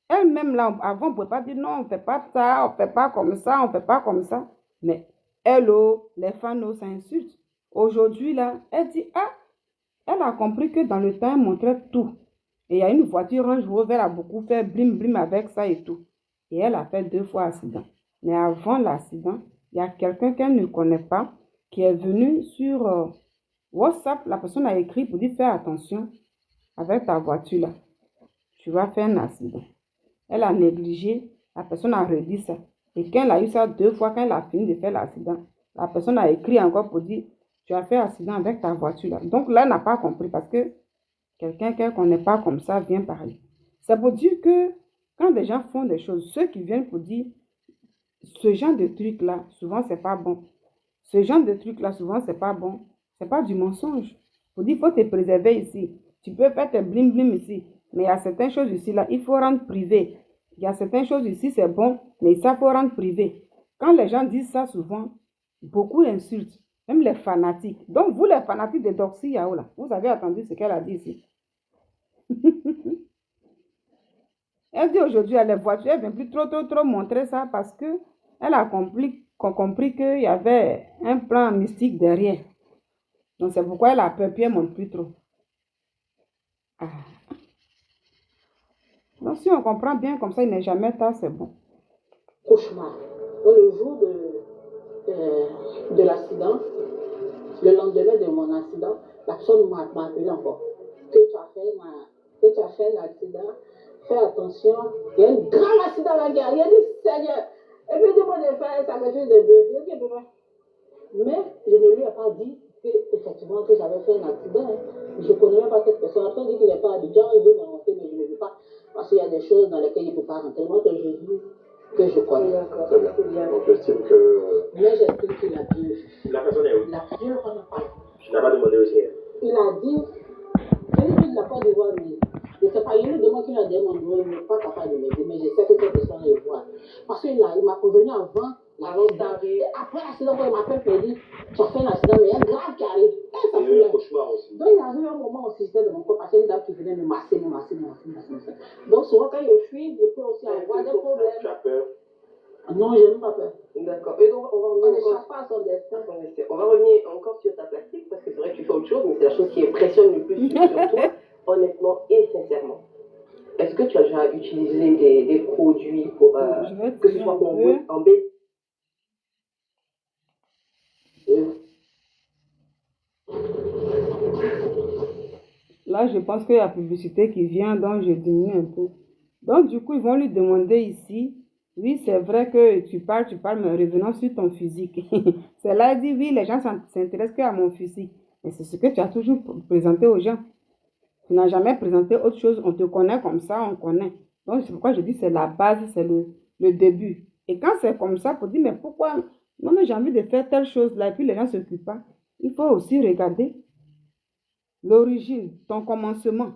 Elle-même, là, avant, on ne pouvait pas dire non, on ne fait pas ça, on ne fait pas comme ça, on ne fait pas comme ça. Mais elle, les fans, ça insulte. Aujourd'hui, là, elle dit, ah, elle a compris que dans le temps, elle montrait tout. Et il y a une voiture Range Rover, elle a beaucoup fait blim avec ça et tout. Et elle a fait 2 fois accident. Mais avant l'accident, il y a quelqu'un qu'elle ne connaît pas qui est venu sur WhatsApp. La personne a écrit pour dire, fais attention avec ta voiture là. Tu vas faire un accident. Elle a négligé, la personne a redit ça. Et quand elle a eu ça 2 fois, quand elle a fini de faire l'accident, la personne a écrit encore pour dire, tu as fait accident avec ta voiture là. Donc là, elle n'a pas compris parce que quelqu'un qu'elle ne connaît pas comme ça vient parler. C'est pour dire que quand des gens font des choses, ceux qui viennent pour dire, ce genre de truc là, souvent c'est pas bon. Ce genre de truc là, souvent c'est pas bon. C'est pas du mensonge. Pour dire, il faut te préserver ici. Tu peux faire tes blim ici. Mais il y a certaines choses ici, là, il faut rendre privé. Il y a certaines choses ici, c'est bon, mais ça, faut rendre privé. Quand les gens disent ça souvent, beaucoup insultent, même les fanatiques. Donc, vous, les fanatiques de Doxy Yao, là, vous avez entendu ce qu'elle a dit ici. Elle dit aujourd'hui, les voitures, elle ne vient plus trop montrer ça parce qu'elle a compris qu'il y avait un plan mystique derrière. Donc, c'est pourquoi elle a peur, puis elle ne montre plus trop. Ah. Donc, si on comprend bien comme ça, il n'est jamais tard, c'est bon. Cauchemar. Donc, le jour de l'accident, le lendemain de mon accident, la personne m'a appelé encore. Que tu as fait un accident, fais attention. Il y a un grand accident là, gars. Il a dit, Seigneur. Et puis, dis-moi de faire ça, me fait de deux. Mais je ne lui ai pas dit effectivement que j'avais fait un accident. Hein. Je ne connais même pas cette personne. Après, il dit qu'il n'est pas habitué, il veut me rentrer, mais je ne veux pas. Parce qu'il y a des choses dans lesquelles il ne peut pas rentrer. Moi, que je dis que je connais. D'accord. Très bien. Donc, j'estime que. Mais j'estime qu'il a dû. La personne est où? Je ne connais pas. Tu n'as pas demandé aussi. Il a dit. Je lui dis de la part de voir, mais je ne sais pas. Il me demande qu'il a des numéro, il n'est pas capable de m'aider, mais je sais que cette personne le voit. Parce qu'il m'a prévenu avant. Et après l'accident, il m'appelle et dit, tu as fait un accident, mais il y a un grave qui arrive. C'est un cauchemar aussi. Donc il arrive un moment où j'étais de mon corps, parce qu'il y a une dame qui venait me masser. Donc souvent quand je fuis, je peux aussi avoir des problèmes. Tu as peur? Non, je n'ai pas peur. D'accord. Et donc, On ne cherche pas à son destin. On va revenir encore sur ta plastique, parce que c'est vrai que tu fais autre chose, mais c'est la chose qui impressionne le plus sur toi, honnêtement et sincèrement. Est-ce que tu as déjà utilisé des produits pour que ce soit pour en B? Là, je pense qu'il y a la publicité qui vient, donc je diminue un peu. Donc, du coup, ils vont lui demander ici, oui, c'est vrai que tu parles, mais revenons sur ton physique. C'est là, il dit, oui, les gens s'intéressent qu'à mon physique. Mais c'est ce que tu as toujours présenté aux gens. Tu n'as jamais présenté autre chose, on te connaît comme ça, on connaît. Donc, c'est pourquoi je dis c'est la base, c'est le début. Et quand c'est comme ça, pour dire, mais pourquoi, non, mais j'ai envie de faire telle chose là, et puis les gens ne s'occupent pas. Il faut aussi regarder l'origine, ton commencement.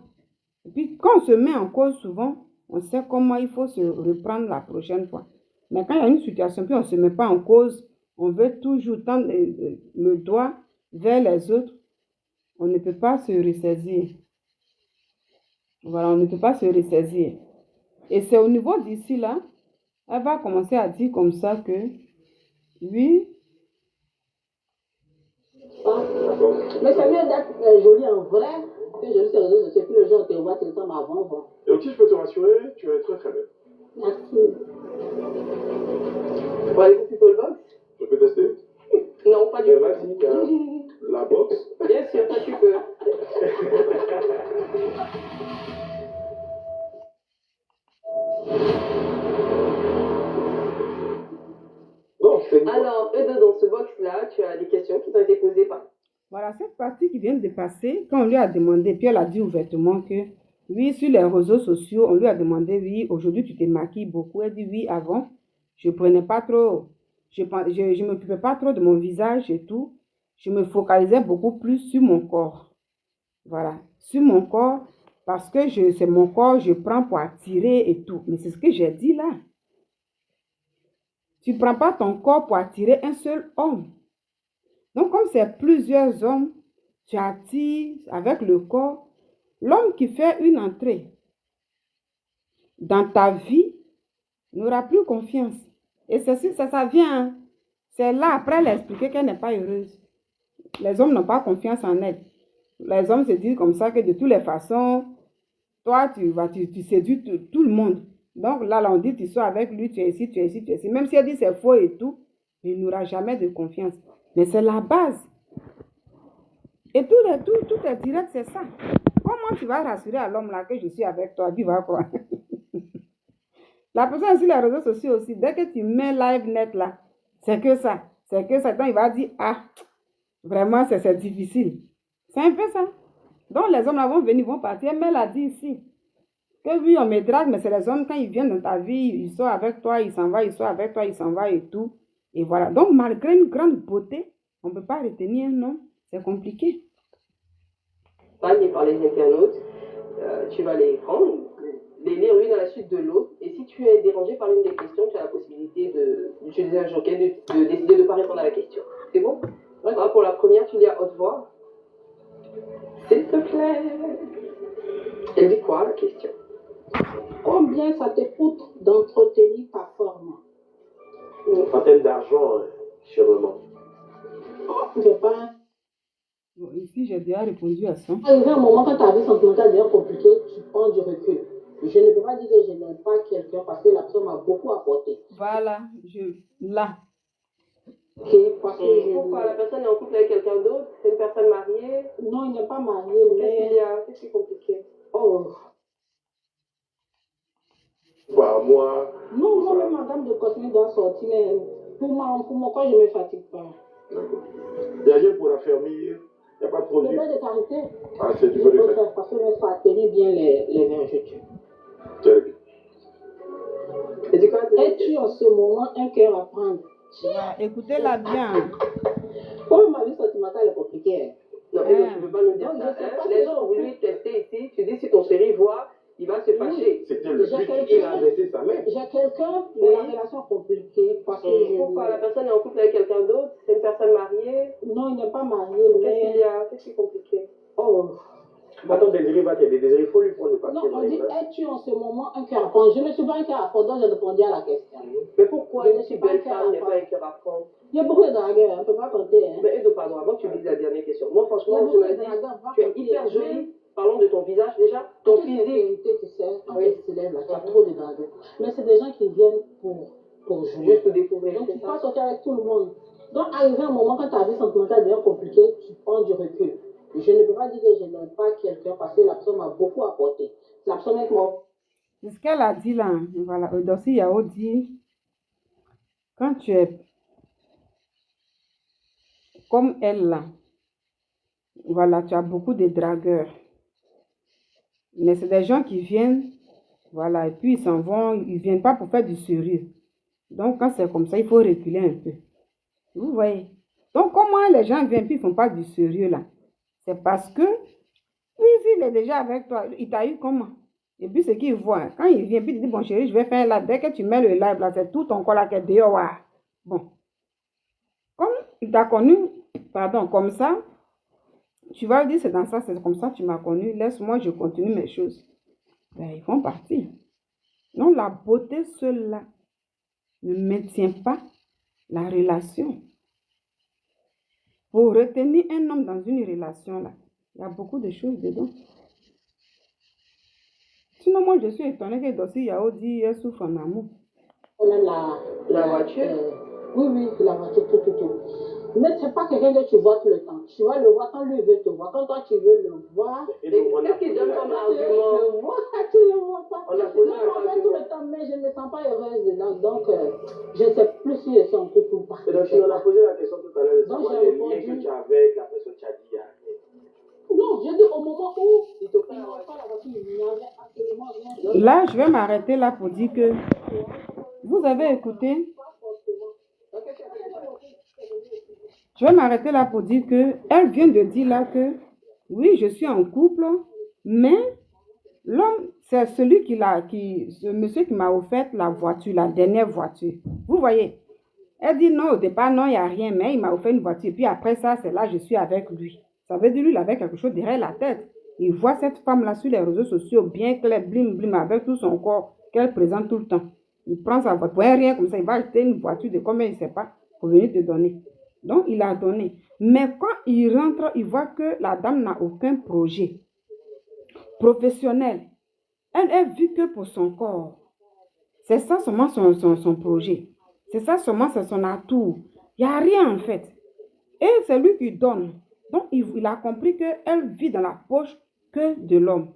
Et puis, quand on se met en cause souvent, on sait comment il faut se reprendre la prochaine fois. Mais quand il y a une situation, puis on ne se met pas en cause, on veut toujours tendre le doigt vers les autres, on ne peut pas se ressaisir. Voilà, on ne peut pas se ressaisir. Et c'est au niveau d'ici là, elle va commencer à dire comme ça que, oui. Mais c'est mieux d'être jolie en vrai que jolie sur les réseaux sociaux. Puis le jour où tu te vois, tu le temps avant. Donc, si je peux te rassurer, tu es très très belle. Merci. Voyez-vous People Box? Je peux tester? Non, pas du tout. Vas-y, la box. Bien sûr, ça tu peux. Non, c'est une Alors, dans ce box-là, tu as des questions qui t'ont été posées par... Voilà. Voilà, cette partie qui vient de passer, quand on lui a demandé, puis elle a dit ouvertement que, oui, sur les réseaux sociaux, on lui a demandé, oui, aujourd'hui tu te maquilles beaucoup. Elle dit, oui, avant, je prenais pas trop, je m'occupais pas trop de mon visage et tout. Je me focalisais beaucoup plus sur mon corps. Voilà, sur mon corps, parce que c'est mon corps, je prends pour attirer et tout. Mais c'est ce que j'ai dit là. Tu ne prends pas ton corps pour attirer un seul homme. Donc, comme c'est plusieurs hommes, tu attires avec le corps. L'homme qui fait une entrée dans ta vie n'aura plus confiance. Et ça vient. Hein. C'est là, après, elle a expliqué qu'elle n'est pas heureuse. Les hommes n'ont pas confiance en elle. Les hommes se disent comme ça que de toutes les façons, toi, tu séduis tout le monde. Donc là, on dit, tu sois avec lui, tu es ici, tu es ici, tu es ici. Même si elle dit c'est faux et tout, il n'aura jamais de confiance. Mais c'est la base. Et tout est direct, c'est ça. Comment tu vas rassurer à l'homme là que je suis avec toi? Tu vas croire. La personne sur les réseaux sociaux aussi, dès que tu mets live net là, c'est que ça. C'est que ça. Quand il va dire, ah, vraiment, c'est difficile. C'est un peu ça. Donc les hommes là vont venir, vont partir. Mais elle a dit ici, que oui, on me drague, mais c'est les hommes, quand ils viennent dans ta vie, ils sont avec toi, ils s'en vont, ils sont avec toi, ils s'en vont et tout. Et voilà. Donc malgré une grande beauté, on ne peut pas retenir un homme. C'est compliqué. Par les internautes, tu vas les prendre, les lire l'une à la suite de l'autre. Et si tu es dérangé par l'une des questions, tu as la possibilité d'utiliser un joker, de décider de ne pas répondre à la question. C'est bon? Voilà, pour la première, tu lis à haute voix. S'il te plaît. Elle dit quoi, la question? Combien ça te coûte d'entretenir ta forme? En termes d'argent, chèrement. C'est pas... Bon, ici, j'ai déjà répondu à ça. Arrivé un moment quand ta vie sentimentale devient compliquée, tu prends du recul. Je ne peux pas dire que je n'aime pas quelqu'un parce que la personne m'a beaucoup apporté. Voilà, là. Ok, parce que Pourquoi la personne est en couple avec quelqu'un d'autre? C'est une personne mariée? Non, il n'est pas marié, Qu'est-ce qu'il y a? Qu'est-ce qui est compliqué? Oh. Bah, moi. Non, moi-même, madame de cosmétique doit sortir, mais pour mon corps, je ne me fatigue pas. D'accord. Il n'y a rien pour affermir. Il n'y a pas de produit. Le beurre de karité. Ah, c'est du Je beurre de peux karité. faire parce que ça atténue bien les vergetures. Très bien. Es-tu en ce moment un cœur à prendre? Écoutez-la bien. Comme ma vie sentimentale est compliquée. Non, tu ne peux pas nous dire ça. Les gens ont voulu tester ici. Tu dis si ton chéri voit, il va se fâcher. C'était le but qu'il a adressé sa mère. J'ai quelqu'un, mais la relation est compliquée parce que Pourquoi la personne est en couple avec quelqu'un d'autre? C'est une personne mariée? Non, il n'est pas marié, mais... Qu'est-ce qu'il y a? Qu'est-ce qui est compliqué? Oh. Attends, Désiré va t'aider. Désiré, il faut lui prendre le papier. Non, on dit, es-tu en ce moment un cœur à prendre? Je ne suis pas un cœur à prendre, donc je répondais à la question. Mais pourquoi une si belle femme n'est pas un cœur à prendre? Il y a beaucoup de dragueurs, on ne peut pas compter. Hein. Mais Edo, pardon, avant que tu dises la dernière question. Moi, franchement, je me dis, tu es hyper jolie. Parlons de ton visage déjà. Ton physique. Tu sais, quand tu te lèves là, tu as trop de dragueurs. Mais c'est des gens qui viennent pour jouer. Juste pour découvrir. Donc tu peux pas sortir avec tout le monde. Donc arrivé un moment quand ta vie sentimentale devient compliquée, tu prends du recul. Je ne peux pas dire que je n'aime pas quelqu'un parce que la personne m'a beaucoup apporté. La personne est morte. C'est ce qu'elle a dit là. Voilà, Eudorsi Yao dit, quand tu es comme elle là, voilà, tu as beaucoup de dragueurs. Mais c'est des gens qui viennent, voilà, et puis ils s'en vont, ils ne viennent pas pour faire du sérieux. Donc quand c'est comme ça, il faut reculer un peu. Vous voyez? Donc comment les gens viennent puis ils ne font pas du sérieux là? C'est parce que, puis s'il est déjà avec toi, il t'a eu comment? Et puis ce qu'il voit, quand il vient, puis il dit, bon chéri, je vais faire un live. Dès que tu mets le live là, c'est tout ton corps là qui est dehors. Bon. Comme il t'a connu, pardon, comme ça, tu vas dire, c'est dans ça, c'est comme ça, tu m'as connu, laisse-moi, je continue mes choses. Ben, ils font partie. Donc la beauté seule là ne maintient pas la relation. Pour retenir un homme dans une relation là, il y a beaucoup de choses dedans. Sinon, moi, je suis étonnée que Dossi Yao dit qu'elle souffre en amour. Même la voiture? Oui, la voiture, tout. Mais c'est pas quelqu'un que tu vois tout le temps. Tu vas le voir quand lui veut te voir. Quand toi, tu veux le voir. Qu'est-ce qu'il donne comme argument? Tu le vois pas. On a posé non, tout le temps, mais je ne me sens pas heureuse dedans. Donc, je ne sais plus si je suis en couple ou pas. Et donc, si on a posé la question tout à l'heure, de Donc, savoir les liens que tu as avec la personne, tu as dit, Je dis au moment où il n'entre pas la voiture, il n'y avait absolument rien. Là, je vais m'arrêter là pour dire que vous avez écouté. Je vais m'arrêter là pour dire que elle vient de dire là que oui, je suis en couple, mais l'homme, c'est ce monsieur qui m'a offert la voiture, la dernière voiture. Vous voyez? Elle dit non, au départ, non, il n'y a rien, mais il m'a offert une voiture. Et puis après ça, c'est là, je suis avec lui. Ça veut dire lui, il avait quelque chose derrière la tête. Il voit cette femme-là sur les réseaux sociaux, bien claire, blim, blim, avec tout son corps, qu'elle présente tout le temps. Il prend sa voiture, pour rien comme ça, il va acheter une voiture de combien il ne sait pas, pour venir te donner. Donc, il a donné. Mais quand il rentre, il voit que la dame n'a aucun projet professionnel. Elle est vue que pour son corps. C'est ça seulement son projet. C'est ça seulement, c'est son atout. Il n'y a rien en fait. Et c'est lui qui donne. Donc, il a compris qu'elle vit dans la poche que de l'homme.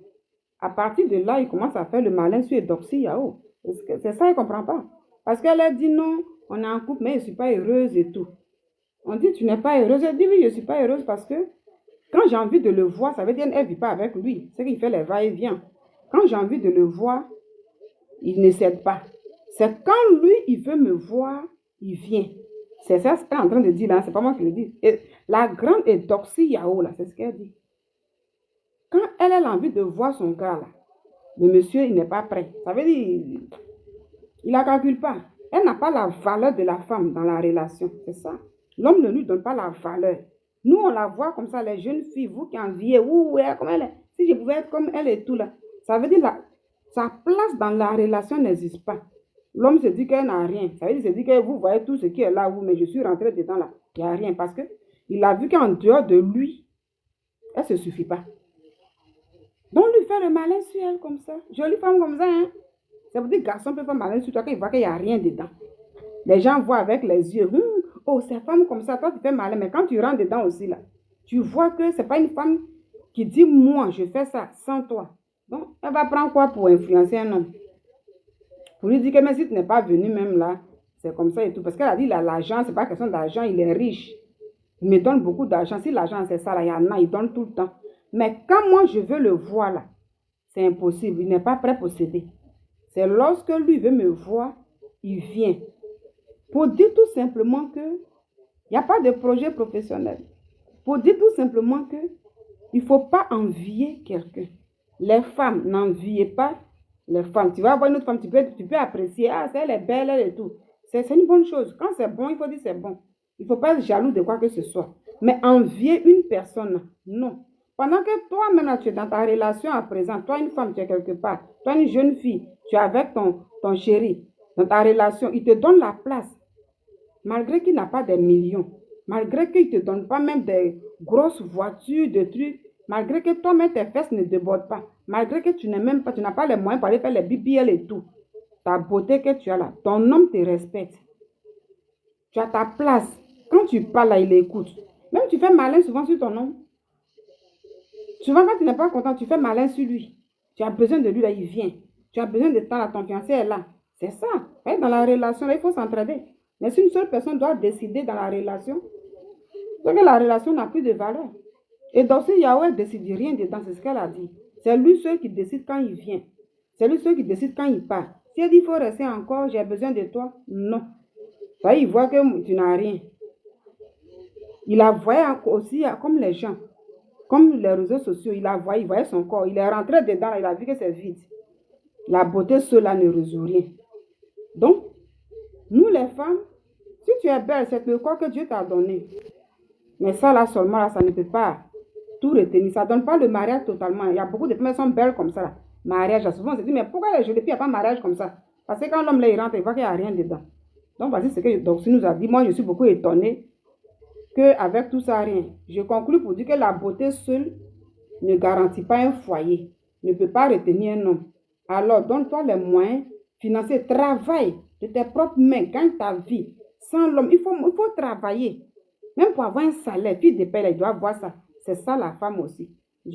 À partir de là, il commence à faire le malin sur Doxy Yao. C'est ça, il ne comprend pas. Parce qu'elle a dit non, on est en couple, mais je ne suis pas heureuse et tout. On dit, tu n'es pas heureuse. Elle dit, oui, je ne suis pas heureuse parce que quand j'ai envie de le voir, ça veut dire qu'elle ne vit pas avec lui. C'est qu'il fait les va-et-vient. Quand j'ai envie de le voir, il ne cède pas. C'est quand lui, il veut me voir, il vient. C'est ça ce qu'elle est en train de dire là, c'est pas moi qui le dis. Et la grande est Doxy Yao là, c'est ce qu'elle dit. Quand elle a envie de voir son gars là, le monsieur, il n'est pas prêt. Ça veut dire, il ne calcule pas. Elle n'a pas la valeur de la femme dans la relation, c'est ça. L'homme ne lui donne pas la valeur. Nous, on la voit comme ça, les jeunes filles, vous qui enviez, comme elle est. Si je pouvais être comme elle et tout là, ça veut dire sa place dans la relation n'existe pas. L'homme se dit qu'elle n'a rien. Ça veut dire, il se dit que vous voyez tout ce qui est là, mais je suis rentrée dedans là. Il n'y a rien parce qu'il a vu qu'en dehors de lui, elle ne se suffit pas. Donc, lui fait le malin sur elle comme ça. Jolie femme comme ça, hein. Ça veut dire que garçon peut faire malin sur toi quand il voit qu'il n'y a rien dedans. Les gens voient avec les yeux. Oh, cette femme comme ça, toi tu fais malin. Mais quand tu rentres dedans aussi là, tu vois que ce n'est pas une femme qui dit moi, je fais ça sans toi. Donc, elle va prendre quoi pour influencer un homme? Pour lui dire que même si tu n'es pas venu même là, c'est comme ça et tout. Parce qu'elle a dit l'argent, ce n'est pas question d'argent, il est riche. Il me donne beaucoup d'argent. Si l'argent c'est ça, là, il y en a, il donne tout le temps. Mais quand moi je veux le voir là, c'est impossible. Il n'est pas prêt pour céder. C'est lorsque lui veut me voir, il vient. Pour dire tout simplement que il n'y a pas de projet professionnel. Pour dire tout simplement que il ne faut pas envier quelqu'un. Les femmes, n'enviez pas les femmes. Tu vas avoir une autre femme, tu peux apprécier. Ah, elle est belle, elle et tout. C'est une bonne chose. Quand c'est bon, il faut dire c'est bon. Il ne faut pas être jaloux de quoi que ce soit. Mais envier une personne, non. Pendant que toi-même, tu es dans ta relation à présent, toi, une femme, tu es quelque part, toi, une jeune fille, tu es avec ton chéri, dans ta relation, il te donne la place. Malgré qu'il n'a pas des millions, malgré qu'il ne te donne pas même des grosses voitures, des trucs, malgré que toi-même, tes fesses ne débordent pas, malgré que tu n'as pas les moyens pour aller faire les BBL et tout, ta beauté que tu as là, ton homme te respecte. Tu as ta place. Quand tu parles là, il écoute. Même tu fais malin souvent sur ton homme. Souvent, quand tu n'es pas content, tu fais malin sur lui. Tu as besoin de lui, là, il vient. Tu as besoin de temps, là, ton fiancé est là. C'est ça. Dans la relation, là, il faut s'entraider. Mais si une seule personne doit décider dans la relation, c'est que la relation n'a plus de valeur. Et donc, si Yahweh ne décide rien dedans, c'est ce qu'elle a dit. C'est lui seul qui décide quand il vient. C'est lui seul qui décide quand il part. Si elle dit, il faut rester encore, j'ai besoin de toi, non. Ça, il voit que tu n'as rien. Il a voyé aussi comme les gens. Comme les réseaux sociaux, il voyait son corps. Il est rentré dedans, il a vu que c'est vide. La beauté seule là ne résout rien. Donc, nous les femmes, si tu es belle, c'est le corps que Dieu t'a donné. Mais ça là seulement, là, ça ne peut pas tout retenir. Ça ne donne pas le mariage totalement. Il y a beaucoup de femmes qui sont belles comme ça. Là. Mariage, là, souvent on se dit, mais pourquoi les jolies filles, il n'y a pas de mariage comme ça? Parce que quand l'homme là, il rentre, il voit qu'il n'y a rien dedans. Donc, voici ce que Doxy nous a dit. Moi, je suis beaucoup étonnée qu'avec tout ça, rien. Je conclue pour dire que la beauté seule ne garantit pas un foyer, ne peut pas retenir un homme. Alors, donne-toi les moyens financiers, travaille de tes propres mains, gagne ta vie. Sans l'homme, il faut travailler. Même pour avoir un salaire, fille de père, il doit avoir ça. C'est ça la femme aussi.